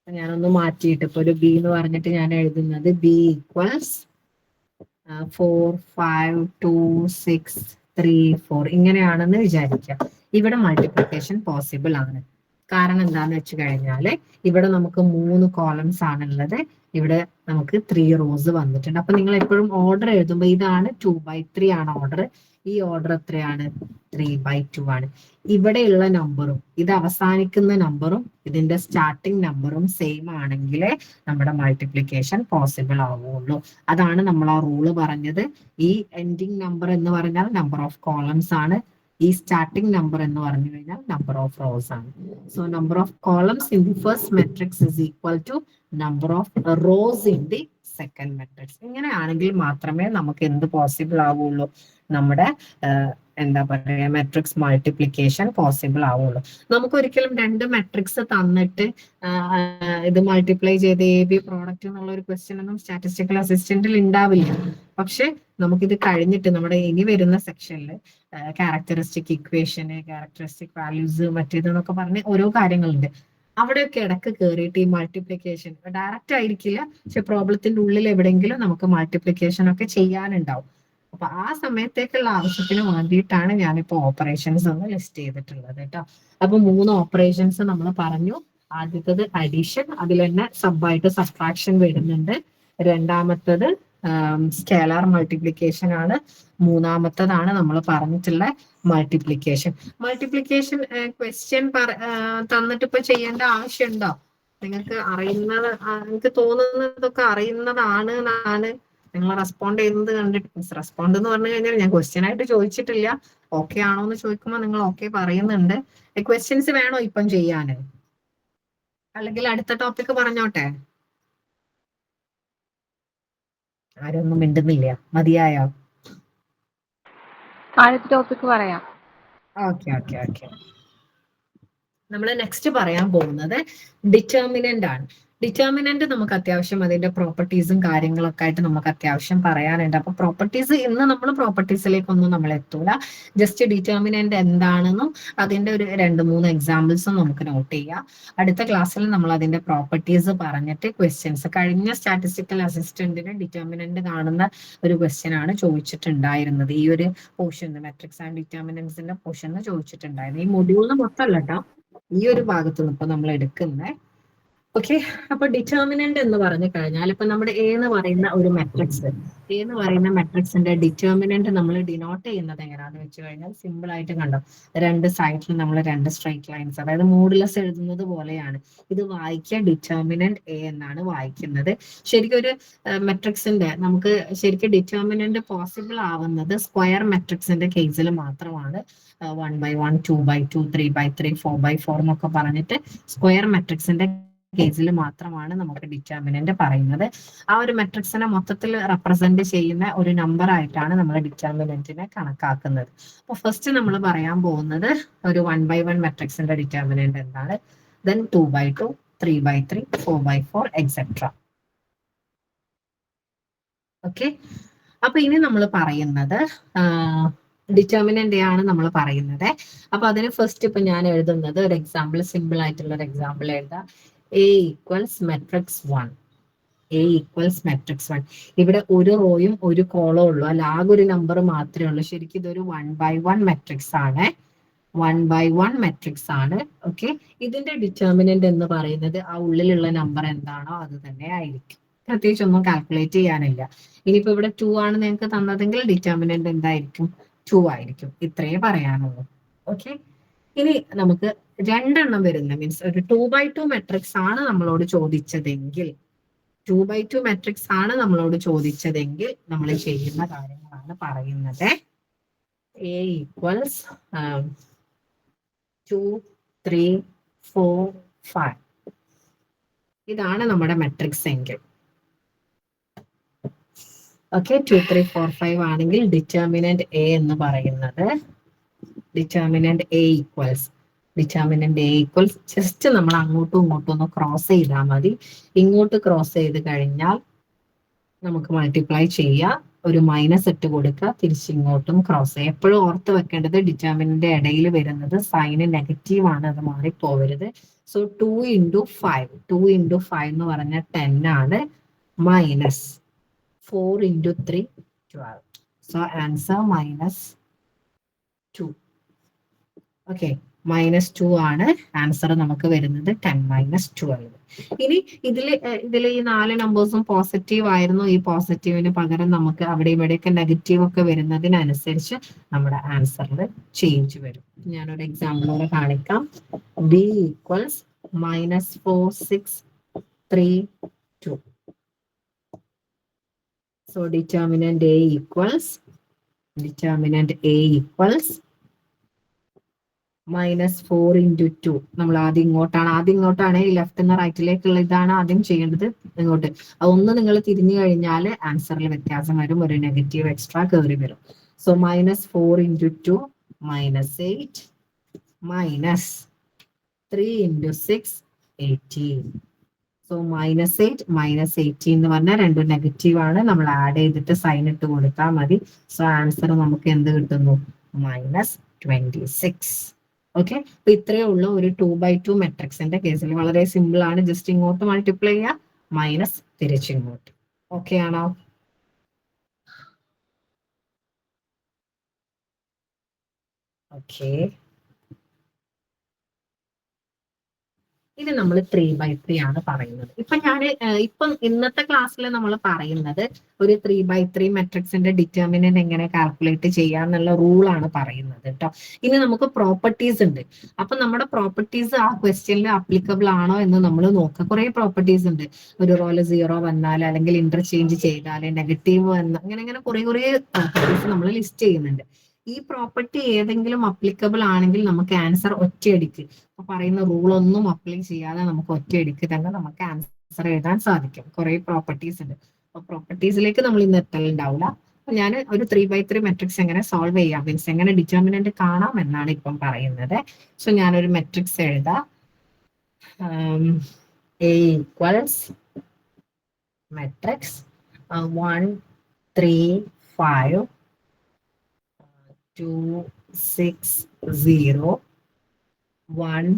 ഞാനൊന്ന് മാറ്റിയിട്ട് ഇപ്പൊ ഒരു ബി എന്ന് പറഞ്ഞിട്ട് ഞാൻ എഴുതുന്നത് ബി ഈക്വൽസ് 4 5 2 6 3 4 ഇങ്ങനെയാണെന്ന് വിചാരിക്കാം. ഇവിടെ മൾട്ടിപ്ലിക്കേഷൻ പോസിബിൾ ആണ്. കാരണം എന്താന്ന് വെച്ച് കഴിഞ്ഞാല് ഇവിടെ നമുക്ക് 3 കോളംസ് ആണുള്ളത്, ഇവിടെ നമുക്ക് 3 റോസ് വന്നിട്ടുണ്ട്. അപ്പൊ നിങ്ങൾ എപ്പോഴും ഓർഡർ എഴുതുമ്പോൾ ഇതാണ് 2/3 ആണ് ഓർഡർ, ഈ ഓർഡർ എത്രയാണ് 3/2 ആണ്. ഇവിടെയുള്ള നമ്പറും ഇത് അവസാനിക്കുന്ന നമ്പറും ഇതിന്റെ സ്റ്റാർട്ടിംഗ് നമ്പറും സെയിം ആണെങ്കിലേ നമ്മുടെ മൾട്ടിപ്ലിക്കേഷൻ പോസിബിൾ ആവുള്ളൂ. അതാണ് നമ്മൾ ആ റൂള് പറഞ്ഞത്. ഈ എൻഡിങ് നമ്പർ എന്ന് പറഞ്ഞാൽ നമ്പർ ഓഫ് കോളംസ് ആണ്, ഈ സ്റ്റാർട്ടിംഗ് നമ്പർ എന്ന് പറഞ്ഞു കഴിഞ്ഞാൽ നമ്പർ ഓഫ് റോസ് ആണ്. So number of columns in the first matrix is equal to number of rows in the second matrix. ഇങ്ങനെയാണെങ്കിൽ മാത്രമേ നമുക്ക് എന്ത് പോസിബിൾ ആവുള്ളൂ, നമ്മുടെ എന്താ പറയുക മെട്രിക്സ് മൾട്ടിപ്ലിക്കേഷൻ പോസിബിൾ ആവുള്ളൂ. നമുക്ക് ഒരിക്കലും 2 മെട്രിക്സ് തന്നിട്ട് ഇത് മൾട്ടിപ്ലൈ ചെയ്ത് എ ബി പ്രോഡക്റ്റ് എന്നുള്ള ഒരു ക്വസ്റ്റ്യൻ ഒന്നും സ്റ്റാറ്റിസ്റ്റിക്കൽ അസിസ്റ്റന്റിൽ ഉണ്ടാവില്ല. പക്ഷെ നമുക്കിത് കഴിഞ്ഞിട്ട് നമ്മുടെ ഇനി വരുന്ന സെക്ഷനിൽ ക്യാരക്ടറിസ്റ്റിക് ഇക്വേഷന്, ക്യാരക്ടറിസ്റ്റിക് വാല്യൂസ്, മറ്റേതെന്നൊക്കെ പറഞ്ഞ് ഓരോ കാര്യങ്ങളുണ്ട്. അവിടെയൊക്കെ ഇടക്ക് കയറിയിട്ട് ഈ മൾട്ടിപ്ലിക്കേഷൻ ഡയറക്റ്റ് ആയിരിക്കില്ല, പക്ഷെ പ്രോബ്ലത്തിന്റെ ഉള്ളിൽ എവിടെയെങ്കിലും നമുക്ക് മൾട്ടിപ്ലിക്കേഷൻ ഒക്കെ ചെയ്യാനുണ്ടാവും. അപ്പൊ ആ സമയത്തേക്കുള്ള ആവശ്യത്തിന് വേണ്ടിയിട്ടാണ് ഞാനിപ്പോ ഓപ്പറേഷൻസ് ഒന്ന് ലിസ്റ്റ് ചെയ്തിട്ടുള്ളത് കേട്ടോ. അപ്പൊ 3 ഓപ്പറേഷൻസ് നമ്മൾ പറഞ്ഞു. ആദ്യത്തത് അഡീഷൻ, അതിൽ തന്നെ സബായിട്ട് സബ്ട്രാക്ഷൻ വരുന്നുണ്ട്. രണ്ടാമത്തത് സ്കേലാർ മൾട്ടിപ്ലിക്കേഷൻ ആണ്. മൂന്നാമത്തതാണ് നമ്മൾ പറഞ്ഞിട്ടുള്ള മൾട്ടിപ്ലിക്കേഷൻ. മൾട്ടിപ്ലിക്കേഷൻ ക്വസ്റ്റ്യൻ തന്നിട്ട് ഇപ്പൊ ചെയ്യേണ്ട ആവശ്യമുണ്ടോ? നിങ്ങൾക്ക് അറിയുന്നത്, നിങ്ങൾക്ക് തോന്നുന്നതൊക്കെ അറിയുന്നതാണ് എന്നാണ് നിങ്ങൾ റെസ്പോണ്ട് ചെയ്യുന്നത് കണ്ടിട്ട്. റെസ്പോണ്ട് എന്ന് പറഞ്ഞു കഴിഞ്ഞാൽ ഞാൻ ക്വസ്റ്റ്യൻ ആയിട്ട് ചോദിച്ചിട്ടില്ല, ഓക്കെ ആണോ എന്ന് ചോദിക്കുമ്പോൾ നിങ്ങൾ ഓക്കെ പറയുന്നുണ്ട്. ക്വസ്റ്റ്യൻസ് വേണോ ഇപ്പം ചെയ്യാന്, അല്ലെങ്കിൽ അടുത്ത ടോപ്പിക് പറഞ്ഞോട്ടെ? ആരൊന്നും മിണ്ടുന്നില്ല, മതിയായോ? അടുത്ത ടോപ്പിക് പറയാം. Okay okay okay. നമ്മൾ നെക്സ്റ്റ് പറയാൻ പോകുന്നത് ഡിറ്റർമിനന്റ് ആണ്. ഡിറ്റർമിനന്റ് നമുക്ക് അത്യാവശ്യം അതിന്റെ പ്രോപ്പർട്ടീസും കാര്യങ്ങളൊക്കെ ആയിട്ട് നമുക്ക് അത്യാവശ്യം പറയാനുണ്ട്. അപ്പൊ പ്രോപ്പർട്ടീസ് ഇന്ന് നമ്മൾ പ്രോപ്പർട്ടീസിലേക്കൊന്നും നമ്മൾ എത്തൂല, ജസ്റ്റ് ഡിറ്റർമിനന്റ് എന്താണെന്നും അതിന്റെ ഒരു 2-3 എക്സാമ്പിൾസും നമുക്ക് നോട്ട് ചെയ്യാം. അടുത്ത ക്ലാസ്സിൽ നമ്മൾ അതിന്റെ പ്രോപ്പർട്ടീസ് പറഞ്ഞിട്ട് ക്വസ്റ്റ്യൻസ്, കഴിഞ്ഞ സ്റ്റാറ്റിസ്റ്റിക്കൽ അസിസ്റ്റന്റിന് ഡിറ്റർമിനന്റ് കാണുന്ന ഒരു ക്വസ്റ്റ്യൻ ആണ് ചോദിച്ചിട്ടുണ്ടായിരുന്നത്. ഈ ഒരു പോർഷൻ മെട്രിക്സ് ആൻഡ് ഡിറ്റർമിനൻസിന്റെ പോർഷൻ ചോദിച്ചിട്ടുണ്ടായിരുന്നു. ഈ മൊഡ്യൂളിന് മൊത്തമല്ല കേട്ടോ, ഈ ഒരു ഭാഗത്തുനിന്ന് ഇപ്പൊ നമ്മൾ എടുക്കുന്നത്. ഓക്കെ, അപ്പൊ ഡിറ്റർമിനന്റ് എന്ന് പറഞ്ഞു കഴിഞ്ഞാൽ ഇപ്പൊ നമ്മുടെ എ എന്ന് പറയുന്ന ഒരു മെട്രിക്സ്, എ എന്ന് പറയുന്ന മെട്രിക്സിന്റെ ഡിറ്റർമിനന്റ് നമ്മൾ ഡിനോട്ട് ചെയ്യുന്നത് എങ്ങനെയാണെന്ന് വെച്ച് കഴിഞ്ഞാൽ സിമ്പിൾ ആയിട്ട് കണ്ടോ, 2 സൈഡിൽ നമ്മൾ 2 സ്ട്രൈറ്റ് ലൈൻസ്, അതായത് മോഡുലസ് എഴുതുന്നത് പോലെയാണ് ഇത് വായിക്കുക. ഡിറ്റർമിനന്റ് എ എന്നാണ് വായിക്കുന്നത്. ശരിക്കും ഒരു മെട്രിക്സിന്റെ നമുക്ക് ശരിക്കും ഡിറ്റർമിനന്റ് പോസിബിൾ ആവുന്നത് സ്ക്വയർ മെട്രിക്സിന്റെ കേസിൽ മാത്രമാണ്. 1/1, 2/2, 3/3, 4/4 എന്നൊക്കെ പറഞ്ഞിട്ട് സ്ക്വയർ മെട്രിക്സിന്റെ കേസിൽ മാത്രമാണ് നമുക്ക് ഡിറ്റർമിനന്റ് പറയുന്നത്. ആ ഒരു മെട്രിക്സിനെ മൊത്തത്തിൽ റെപ്രസെന്റ് ചെയ്യുന്ന ഒരു നമ്പർ ആയിട്ടാണ് നമ്മൾ ഡിറ്റർമിനന്റിനെ കണക്കാക്കുന്നത്. അപ്പൊ ഫസ്റ്റ് നമ്മൾ പറയാൻ പോകുന്നത് ഒരു 1/1 മെട്രിക്സിന്റെ ഡിറ്റർമിനന്റ് എന്താണ്, ദെൻ 2/2, 3/3, 4/4 എക്സെട്ര. ഓക്കെ, അപ്പൊ ഇനി നമ്മൾ പറയുന്നത് ഡിറ്റർമിനന്റ് ആണ് നമ്മൾ പറയുന്നത്. അപ്പൊ അതിന് ഫസ്റ്റ് ഇപ്പൊ ഞാൻ എഴുതുന്നത് ഒരു എക്സാമ്പിൾ, സിമ്പിൾ ആയിട്ടുള്ള ഒരു എക്സാമ്പിൾ എഴുതാം. A equals matrix 1. A equals matrix 1. ഇവിടെ ഒരു റോയും ഒരു കോളവും ഉള്ളൂ, അല്ല ആകെ ഒരു നമ്പർ മാത്രമേ ഉള്ളൂ. ശരിക്കും ഇതൊരു 1/1 മെട്രിക്സ് ആണ്, 1/1 മെട്രിക്സ് ആണ്. ഓക്കെ, ഇതിന്റെ ഡിറ്റർമിനന്റ് എന്ന് പറയുന്നത് ആ ഉള്ളിലുള്ള നമ്പർ എന്താണോ അത് തന്നെ ആയിരിക്കും. പ്രത്യേകിച്ച് ഒന്നും കാൽക്കുലേറ്റ് ചെയ്യാനില്ല. ഇനിയിപ്പോ ഇവിടെ 2 ആണ് നിങ്ങൾക്ക് തന്നതെങ്കിൽ ഡിറ്റർമിനന്റ് എന്തായിരിക്കും, 2 ആയിരിക്കും. ഇത്രയേ പറയാനുള്ളൂ. ഓക്കെ, ഇനി നമുക്ക് 2 എണ്ണം വരുന്ന മീൻസ് ഒരു 2/2 മെട്രിക്സ് ആണ് നമ്മളോട് ചോദിച്ചതെങ്കിൽ, 2/2 മെട്രിക്സ് ആണ് നമ്മളോട് ചോദിച്ചതെങ്കിൽ നമ്മൾ ചെയ്യുന്ന കാര്യങ്ങളാണ് പറയുന്നത്. A equals 2, 3, 4, 5. ഇതാണ് നമ്മുടെ മെട്രിക്സ് എങ്കിൽ ഓക്കെ 2 3 4 5 ആണെങ്കിൽ ഡിറ്റർമിനന്റ് എ എന്ന് പറയുന്നത് ഡിറ്റർമിനന്റ് എ ഈക്വൽസ് ജസ്റ്റ് നമ്മൾ അങ്ങോട്ടും ഇങ്ങോട്ടും ഒന്ന് ക്രോസ് ചെയ്താൽ മതി. ഇങ്ങോട്ട് ക്രോസ് ചെയ്ത് കഴിഞ്ഞാൽ നമുക്ക് മൾട്ടിപ്ലൈ ചെയ്യാം, ഒരു മൈനസ് ഇട്ട് കൊടുക്കുക, തിരിച്ചിങ്ങോട്ടും ക്രോസ് ചെയ്യുക. എപ്പോഴും ഓർത്ത് വെക്കേണ്ടത് ഡിറ്റർമിനന്റ് ഇടയിൽ വരുന്നത് സൈന് നെഗറ്റീവ് ആണ്, അത് മാറിപ്പോവരുത്. സോ 2 into 5 എന്ന് പറഞ്ഞാൽ 10 ആണ്, minus 4 into 3 12. So answer -2. Okay, -2 ആണ് ആൻസർ നമുക്ക് വരുന്നത് 10 - 12. ഇനി ഇതില് ഈ 4 നമ്പേഴ്സും പോസിറ്റീവ് ആയിരുന്നു. ഈ പോസിറ്റീവിന് പകരം നമുക്ക് അവിടെ ഇവിടെയൊക്കെ നെഗറ്റീവ് ഒക്കെ വരുന്നതിനനുസരിച്ച് നമ്മുടെ ആൻസറിൽ ചേഞ്ച് വരും. ഞാനൊരു എക്സാമ്പിളോടെ കാണിക്കാം. b equals -4 6 3 2. So determinant a equals -4 into 2. നമ്മൾ ആദ്യം ഇങ്ങോട്ടാണ് ഈ ലെഫ്റ്റ് നിന്ന് റൈറ്റിലേക്കുള്ള ഇതാണ് ആദ്യം ചെയ്യേണ്ടത്. ഇങ്ങോട്ട് അതൊന്ന് നിങ്ങൾ തിരിഞ്ഞു കഴിഞ്ഞാൽ ആൻസറിൽ വ്യത്യാസം വരും, ഒരു നെഗറ്റീവ് എക്സ്ട്രാ കയറി വരും. So -4 into 2 -8 -3 into 6 18. സോ -8 -18 എന്ന് പറഞ്ഞാൽ രണ്ടും നെഗറ്റീവ് ആണ്. നമ്മൾ ആഡ് ചെയ്തിട്ട് സൈൻ ഇട്ട് കൊടുത്താൽ മതി. സോ ആൻസർ നമുക്ക് എന്ത് കിട്ടുന്നു? -26. ഓക്കെ, അപ്പൊ ഇത്രയേ ഉള്ളൂ ഒരു 2x2 മെട്രിക്സിന്റെ കേസിൽ. വളരെ സിമ്പിൾ ആണ്. ജസ്റ്റ് ഇങ്ങോട്ട് മൾട്ടിപ്ലൈ ചെയ്യുക, മൈനസ് തിരിച്ചിങ്ങോട്ട്. ഓക്കെ ആണോ? ഓക്കെ, ഇത് നമ്മൾ 3x3 ആണ് പറയുന്നത്. ഇപ്പം ഇന്നത്തെ ക്ലാസ്സിൽ നമ്മൾ പറയുന്നത് ഒരു 3x3 മെട്രിക്സിന്റെ ഡിറ്റർമിനന്റ് എങ്ങനെ കാൽക്കുലേറ്റ് ചെയ്യാന്നുള്ള റൂളാണ് പറയുന്നത് കേട്ടോ. ഇനി നമുക്ക് പ്രോപ്പർട്ടീസ് ഉണ്ട്. അപ്പൊ നമ്മുടെ പ്രോപ്പർട്ടീസ് ആ ക്വസ്റ്റ്യനിൽ അപ്ലിക്കബിൾ ആണോ എന്ന് നമ്മൾ നോക്കുക. കുറെ പ്രോപ്പർട്ടീസ് ഉണ്ട്. ഒരു റോള് 0 വന്നാൽ, അല്ലെങ്കിൽ ഇന്റർചേഞ്ച് ചെയ്താൽ, നെഗറ്റീവ് വന്നാൽ, അങ്ങനെ കുറെ പ്രോപ്പർട്ടീസ് നമ്മൾ ലിസ്റ്റ് ചെയ്യുന്നുണ്ട്. ഈ പ്രോപ്പർട്ടി ഏതെങ്കിലും അപ്ലിക്കബിൾ ആണെങ്കിൽ നമുക്ക് ആൻസർ ഒറ്റയടിക്ക്, പറയുന്ന റൂളൊന്നും അപ്ലൈ ചെയ്യാതെ നമുക്ക് ഒറ്റയടിക്ക് തന്നെ നമുക്ക് ആൻസർ എഴുതാൻ സാധിക്കും. കുറെ പ്രോപ്പർട്ടീസ് ഉണ്ട്. അപ്പൊ പ്രോപ്പർട്ടീസിലേക്ക് നമ്മൾ ഇന്ന് എത്തലുണ്ടാവില്ല. അപ്പൊ ഞാൻ ഒരു 3x3 മെട്രിക്സ് എങ്ങനെ സോൾവ് ചെയ്യാം, മീൻസ് എങ്ങനെ ഡിറ്റർമിനന്റ് കാണാം എന്നാണ് ഇപ്പം പറയുന്നത്. സോ ഞാനൊരു മെട്രിക്സ് എഴുതാം. A equals matrix 1 3 5 2 6 0 1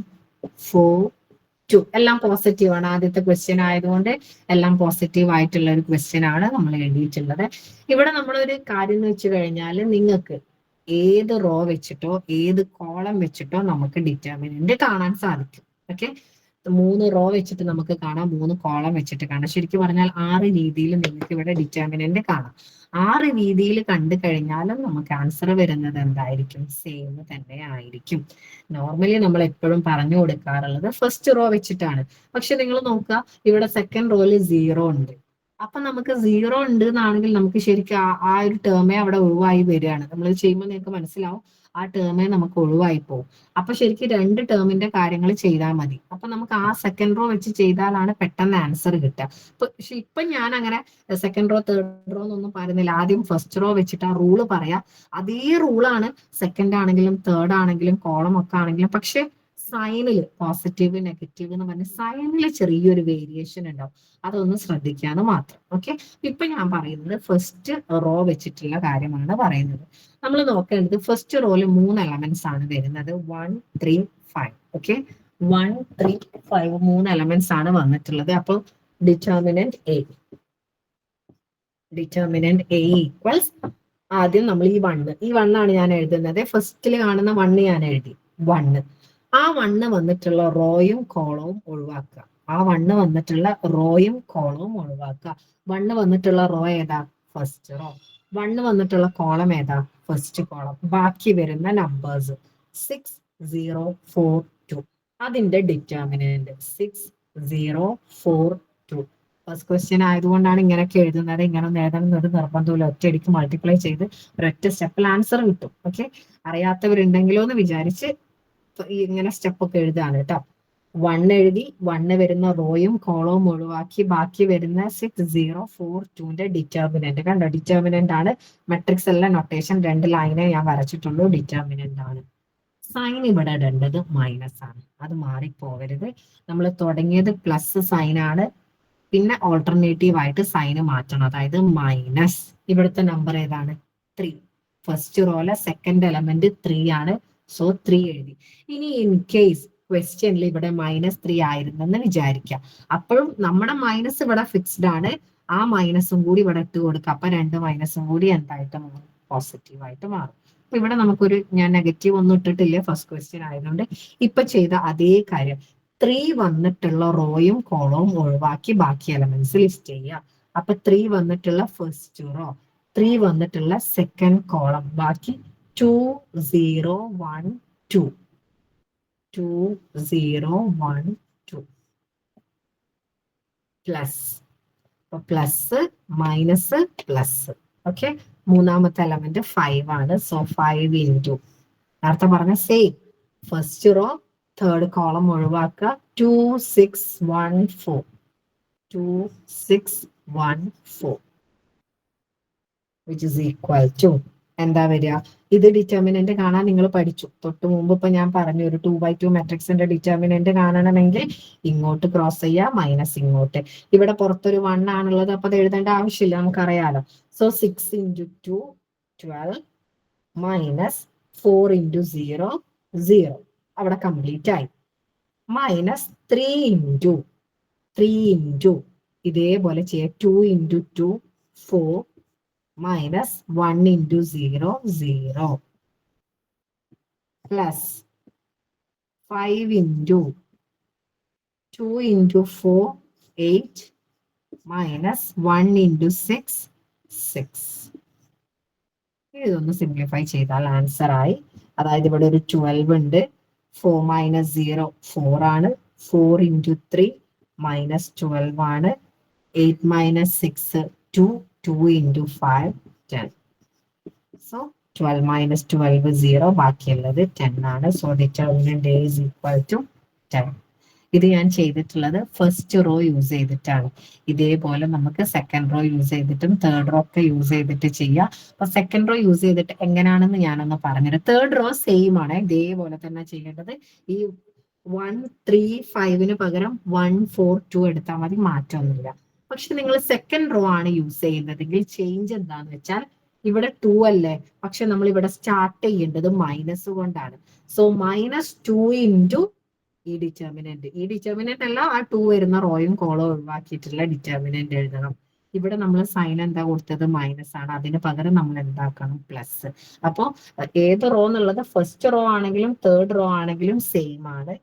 4 2. എല്ലാം പോസിറ്റീവ് ആണ്. ആദ്യത്തെ ക്വസ്റ്റ്യൻ ആയതുകൊണ്ട് എല്ലാം പോസിറ്റീവ് ആയിട്ടുള്ള ഒരു ക്വസ്റ്റ്യൻ ആണ് നമ്മൾ എഴുതിയിട്ടുള്ളത്. ഇവിടെ നമ്മളൊരു കാര്യം എന്ന് വെച്ച് കഴിഞ്ഞാൽ, നിങ്ങൾക്ക് ഏത് റോ വെച്ചിട്ടോ ഏത് കോളം വെച്ചിട്ടോ നമുക്ക് ഡിറ്റർമിനന്റ് കാണാൻ സാധിക്കും. ഓക്കെ, 3 റോ വെച്ചിട്ട് നമുക്ക് കാണാം, 3 കോളം വെച്ചിട്ട് കാണാം. ശരിക്കും പറഞ്ഞാൽ 6 രീതിയിൽ നിങ്ങൾക്ക് ഇവിടെ ഡിറ്റർമിനന്റ് കാണാം. 6 രീതിയിൽ കണ്ടു കഴിഞ്ഞാലും നമുക്ക് ആൻസർ വരുന്നത് എന്തായിരിക്കും? സെയിം തന്നെ ആയിരിക്കും. നോർമലി നമ്മൾ എപ്പോഴും പറഞ്ഞു കൊടുക്കാറുള്ളത് ഫസ്റ്റ് റോ വെച്ചിട്ടാണ്. പക്ഷെ നിങ്ങൾ നോക്കുക, ഇവിടെ സെക്കൻഡ് റോയില് 0 ഉണ്ട്. അപ്പൊ നമുക്ക് 0 ഉണ്ട് എന്നാണെങ്കിൽ നമുക്ക് ശരിക്കും ആ ഒരു ടേമേ അവിടെ ഒഴിവായി വരികയാണ്. നമ്മൾ ചെയ്യുമ്പോൾ നിങ്ങൾക്ക് മനസ്സിലാവും, ആ ടേമേ നമുക്ക് ഒഴിവായി പോകും. അപ്പൊ ശരിക്കും 2 ടേമിന്റെ കാര്യങ്ങൾ ചെയ്താൽ മതി. അപ്പൊ നമുക്ക് ആ സെക്കൻഡ് റോ വെച്ച് ചെയ്താലാണ് പെട്ടെന്ന് ആൻസർ കിട്ടുക. പക്ഷെ ഇപ്പൊ ഞാൻ അങ്ങനെ സെക്കൻഡ് റോ തേർഡ് റോ എന്നൊന്നും പറയുന്നില്ല. ആദ്യം ഫസ്റ്റ് റോ വെച്ചിട്ട് ആ റൂള് പറയാം. അതേ റൂളാണ് സെക്കൻഡ് ആണെങ്കിലും തേർഡ് ആണെങ്കിലും കോളം ഒക്കെ ആണെങ്കിലും. പക്ഷെ സൈനിൽ പോസിറ്റീവ് നെഗറ്റീവ് എന്ന് പറഞ്ഞ സൈനിൽ ചെറിയൊരു വേരിയേഷൻ ഉണ്ടാവും. അതൊന്ന് ശ്രദ്ധിക്കാന്ന് മാത്രം. ഓക്കെ, ഇപ്പൊ ഞാൻ പറയുന്നത് ഫസ്റ്റ് റോ വെച്ചിട്ടുള്ള കാര്യമാണ് പറയുന്നത്. നമ്മൾ നോക്കേണ്ടത് ഫസ്റ്റ് റോയില് 3 എലമെന്റ്സ് ആണ് വരുന്നത്. 1 3 5. ഓക്കെ, 1 3 5 3 എലമെന്റ്സ് ആണ് വന്നിട്ടുള്ളത്. അപ്പൊ ഡിറ്റർമിനന്റ് എ ഈക്വൽസ്, ആദ്യം നമ്മൾ ഈ 1 ആണ് ഞാൻ എഴുതുന്നത്. ഫസ്റ്റിൽ കാണുന്ന 1 ഞാൻ എഴുതി. 1 ആ 1 വന്നിട്ടുള്ള റോയും കോളവും ഒഴിവാക്കുക. 1 വന്നിട്ടുള്ള റോ ഏതാ? First row. 1 വന്നിട്ടുള്ള കോളം ഏതാ? First column. ബാക്കി വരുന്ന നമ്പേഴ്സ് 6 0 4 2. അതിന്റെ ഡിറ്റർമിനന്റ് 6 0 4 2. ഫസ്റ്റ് ക്വസ്റ്റ്യൻ ആയതുകൊണ്ടാണ് ഇങ്ങനെയൊക്കെ എഴുതുന്നത്. ഇങ്ങനെ എഴുതണം എന്നൊരു നിർബന്ധമില്ല. ഒറ്റയടിക്ക് മൾട്ടിപ്ലൈ ചെയ്ത് ഒരൊറ്റ സ്റ്റെപ്പിൽ ആൻസർ കിട്ടും. ഓക്കെ, അറിയാത്തവരുണ്ടെങ്കിലോ എന്ന് വിചാരിച്ച് ഇങ്ങനെ സ്റ്റെപ്പ് ഒക്കെ എഴുതാണ് കേട്ടോ. 1 എഴുതി, 1 വരുന്ന റോയും കോളവും ഒഴിവാക്കി ബാക്കി വരുന്ന 6042ന്റെ ഡിറ്റർമിനന്റ്. കണ്ടോ, ഡിറ്റർമിനന്റ് ആണ്. മെട്രിക്സ് അല്ല, നൊട്ടേഷൻ 2 ലൈനെ ഞാൻ വരച്ചിട്ടുള്ളൂ. ഡിറ്റർമിനന്റ് ആണ്. സൈൻ ഇവിടെ ഇടേണ്ടത് മൈനസ് ആണ്, അത് മാറിപ്പോവരുത്. നമ്മൾ തുടങ്ങിയത് പ്ലസ് സൈൻ ആണ്, പിന്നെ ഓൾട്ടർനേറ്റീവ് ആയിട്ട് സൈന് മാറ്റണം, അതായത് മൈനസ്. ഇവിടുത്തെ നമ്പർ ഏതാണ്? 3. ഫസ്റ്റ് റോയിലെ സെക്കൻഡ് എലമെന്റ് 3 ആണ്. സോ 3 എഴുതി. ഇനി ഇൻ കേസ് ക്വസ്റ്റ്യനിൽ ഇവിടെ -3 ആയിരുന്നെന്ന് വിചാരിക്കാം. അപ്പോഴും നമ്മുടെ മൈനസ് ഇവിടെ ഫിക്സ്ഡ് ആണ്. ആ മൈനസും കൂടി ഇവിടെ ഇട്ട് കൊടുക്കുക. അപ്പൊ 2 മൈനസും കൂടി എന്തായിട്ട് മാറും? പോസിറ്റീവ് ആയിട്ട് മാറും. അപ്പൊ ഇവിടെ നമുക്കൊരു, ഞാൻ നെഗറ്റീവ് ഒന്നും ഇട്ടിട്ടില്ല, ഫസ്റ്റ് ക്വസ്റ്റ്യൻ ആയതുകൊണ്ട്. ഇപ്പൊ ചെയ്ത അതേ കാര്യം, 3 വന്നിട്ടുള്ള റോയും കോളവും ഒഴിവാക്കി ബാക്കി എലമെന്റ്സ് ലിസ്റ്റ് ചെയ്യുക. അപ്പൊ 3 വന്നിട്ടുള്ള ഫസ്റ്റ് റോ, 3 വന്നിട്ടുള്ള സെക്കൻഡ് കോളം, ബാക്കി 2 0 1 2 2 0 1 2 പ്ലസ്. അപ്പൊ പ്ലസ് മൈനസ് പ്ലസ്. ഓക്കെ, മൂന്നാമത്തെ എലമെന്റ് 5 ആണ്. സോ 5 ഇൻറ്റു നേരത്തെ പറഞ്ഞ same first row third column ഒഴിവാക്കുക. 2 6 1 4 2 6 1 4 which is equal to എന്താ വരിക? ഇത് ഡിറ്റർമിനന്റ് കാണാൻ നിങ്ങൾ പഠിച്ചു. തൊട്ട് മുമ്പ് ഇപ്പൊ ഞാൻ പറഞ്ഞു, ഒരു 2x2 മെട്രിക്സിന്റെ ഡിറ്റർമിനന്റ് കാണണമെങ്കിൽ ഇങ്ങോട്ട് ക്രോസ് ചെയ്യുക, മൈനസ് ഇങ്ങോട്ട്. ഇവിടെ പുറത്തൊരു 1 ആണുള്ളത്, അപ്പൊ അത് എഴുതേണ്ട ആവശ്യമില്ല, നമുക്കറിയാലോ. സോ 6 ഇൻറ്റു 2 12 മൈനസ് 4 ഇൻറ്റു 0 0, അവിടെ കംപ്ലീറ്റ് ആയി. മൈനസ് 3 ഇൻറ്റു ഇതേപോലെ ചെയ്യാം. 2 into 2 4 minus 1 into 0 0 plus 5 into 2 into 4 8 minus 1 into 6 6. ഇതൊന്ന് സിംപ്ലിഫൈ ചെയ്താൽ ആൻസർ ആയി. അതായത് ഇവിടെ ഒരു 12 ഉണ്ട്. 4 മൈനസ് 0 4 ആണ്. 4 ഇൻറ്റു 3 മൈനസ് 12 ആണ്. 8 മൈനസ് 6 2 2 ഇൻറ്റു 5 10. സോ 12 മൈനസ് 12 0, ബാക്കിയുള്ളത് 10 ആണ്. So determinant A is equal to 10. ഇത് ഞാൻ ചെയ്തിട്ടുള്ളത് ഫസ്റ്റ് റോ യൂസ് ചെയ്തിട്ടാണ്. ഇതേപോലെ നമുക്ക് സെക്കൻഡ് റോ യൂസ് ചെയ്തിട്ടും തേർഡ് റോ ഒക്കെ യൂസ് ചെയ്തിട്ട് ചെയ്യാം. അപ്പൊ സെക്കൻഡ് റോ യൂസ് ചെയ്തിട്ട് എങ്ങനെയാണെന്ന് ഞാനൊന്ന് പറഞ്ഞുതരാം. തേർഡ് റോ സെയിം ആണ്, ഇതേപോലെ തന്നെ ചെയ്യേണ്ടത്. ഈ 1 3 5 പകരം 1 4 2 എടുത്താൽ മതി, മാറ്റമൊന്നുമില്ല. പക്ഷെ നിങ്ങൾ സെക്കൻഡ് റോ ആണ് യൂസ് ചെയ്യുന്നതെങ്കിൽ ചേഞ്ച് എന്താന്ന് വെച്ചാൽ, ഇവിടെ 2 അല്ലേ, പക്ഷെ നമ്മൾ ഇവിടെ സ്റ്റാർട്ട് ചെയ്യേണ്ടത് മൈനസ് കൊണ്ടാണ്. സോ -2 ഇൻറ്റു ഈ ഡിറ്റർമിനന്റ് അല്ല, ആ 2 വരുന്ന റോയും കോളവും ഒഴിവാക്കിയിട്ടുള്ള ഡിറ്റർമിനന്റ് എഴുതണം. ഇവിടെ നമ്മൾ സൈൻ എന്താ കൊടുത്തത്? മൈനസ് ആണ്. അതിന് പകരം നമ്മൾ എന്താക്കണം? പ്ലസ്. അപ്പോ ഏത് റോ എന്നുള്ളത് ഫസ്റ്റ് റോ ആണെങ്കിലും തേർഡ് റോ ആണെങ്കിലും സെയിം ആണ്.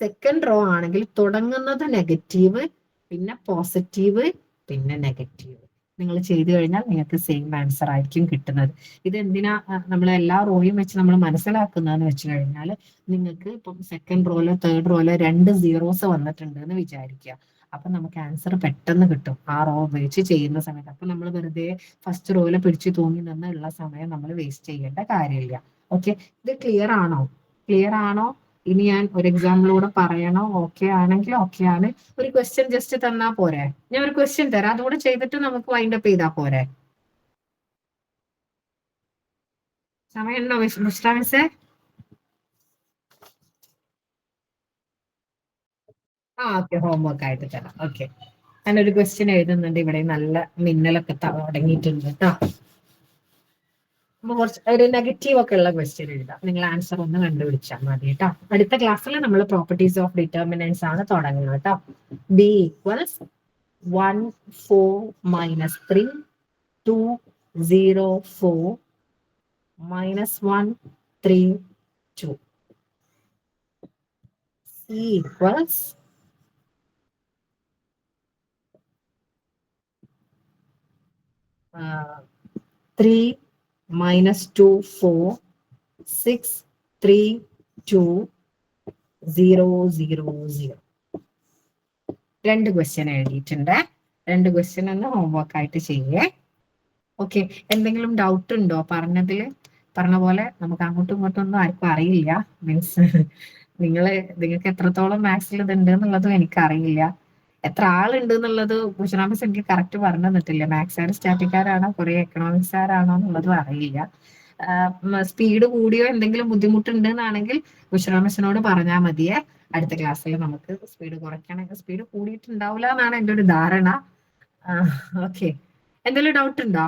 സെക്കൻഡ് റോ ആണെങ്കിൽ തുടങ്ങുന്നത് നെഗറ്റീവ്, പിന്നെ പോസിറ്റീവ്, പിന്നെ നെഗറ്റീവ്. നിങ്ങൾ ചെയ്തു കഴിഞ്ഞാൽ നിങ്ങൾക്ക് സെയിം ആൻസർ ആയിരിക്കും കിട്ടുന്നത്. ഇത് എന്തിനാ നമ്മൾ എല്ലാ റോയും വെച്ച് നമ്മൾ മനസ്സിലാക്കുന്നതെന്ന് വെച്ച് കഴിഞ്ഞാൽ, നിങ്ങൾക്ക് ഇപ്പം സെക്കൻഡ് റോയിലോ തേർഡ് റോയിലോ 2 സീറോസ് വന്നിട്ടുണ്ട് എന്ന് വിചാരിക്കുക. അപ്പൊ നമുക്ക് ആൻസർ പെട്ടെന്ന് കിട്ടും ആ റോ ഉപയോഗിച്ച് ചെയ്യുന്ന സമയത്ത്. അപ്പൊ നമ്മൾ വെറുതെ ഫസ്റ്റ് റോയില് പിടിച്ചു തൂങ്ങി നിന്നുള്ള സമയം നമ്മൾ വേസ്റ്റ് ചെയ്യേണ്ട കാര്യമില്ല. ഓക്കെ, ഇത് ക്ലിയർ ആണോ? ക്ലിയർ ആണോ? ഇനി ഞാൻ ഒരു എക്സാമ്പിളൂടെ പറയണോ? ഓക്കെ ആണെങ്കിൽ ഓക്കെ ആണ്. ഒരു ക്വസ്റ്റ്യൻ ജസ്റ്റ് തന്നാ പോരെ? ഞാൻ ഒരു ക്വസ്റ്റ്യൻ തരാം, അതുകൂടെ ചെയ്തിട്ട് നമുക്ക് വൈൻഡ് അപ്പ് ചെയ്താൽ പോരെ? സമയമുണ്ടോ മിസ്റ്റേ? ഓക്കെ, ഹോംവർക്ക് ആയിട്ട് തരാം. ഓക്കെ, ഞാനൊരു ക്വസ്റ്റ്യൻ എഴുതുന്നുണ്ട്. ഇവിടെ നല്ല മിന്നലൊക്കെ തുടങ്ങിയിട്ടുണ്ട് കേട്ടോ. കുറച്ച് ഒരു നെഗറ്റീവ് ഒക്കെ ഉള്ള ക്വസ്റ്റ്യൻ എഴുതാം. നിങ്ങൾ ആൻസർ ഒന്ന് കണ്ടുപിടിച്ചാൽ മതി കേട്ടോ. അടുത്ത ക്ലാസ്സിൽ നമ്മൾ പ്രോപ്പർട്ടീസ് ഓഫ് ഡിറ്റർമിനൻസ് ആണ് തുടങ്ങുന്നത് കേട്ടോ. B equals 1 4 minus 3 2 0 4 minus 1 3 2. C equals 3 minus 2 4 6 3 2 0 0 0. 2 question എഴുതിയിട്ടുണ്ട്. 2 ക്വസ്റ്റ്യൻ ഒന്ന് ഹോംവർക്ക് ആയിട്ട് ചെയ്യേ. ഓക്കെ, എന്തെങ്കിലും ഡൗട്ട് ഉണ്ടോ പറഞ്ഞതിൽ? പറഞ്ഞ പോലെ നമുക്ക് അങ്ങോട്ടും ഇങ്ങോട്ടും ഒന്നും ആർക്കും അറിയില്ല, മീൻസ് നിങ്ങൾക്ക് എത്രത്തോളം മാത്സിൽ ഇതുണ്ട് എന്നുള്ളതും എനിക്കറിയില്ല. എത്ര ആളുണ്ട് എന്നുള്ളത് കുശനാമസ് എനിക്ക് കറക്റ്റ് പറഞ്ഞു തന്നിട്ടില്ല. മാത്സുകാർ സ്റ്റാറ്റിക്കാരാണോ കുറെ എക്കണോമിക്സുകാരാണോ എന്നുള്ളതും അറിയില്ല. സ്പീഡ് കൂടിയോ എന്തെങ്കിലും ബുദ്ധിമുട്ടുണ്ട് എന്നാണെങ്കിൽ കുശനാമസിനോട് പറഞ്ഞാൽ മതിയെ. അടുത്ത ക്ലാസ്സിൽ നമുക്ക് സ്പീഡ് കുറയ്ക്കണമെങ്കിൽ സ്പീഡ് കൂടിയിട്ടുണ്ടാവില്ല എന്നാണ് എൻ്റെ ഒരു ധാരണ. ഓക്കെ, എന്തെങ്കിലും ഡൗട്ട് ഉണ്ടോ?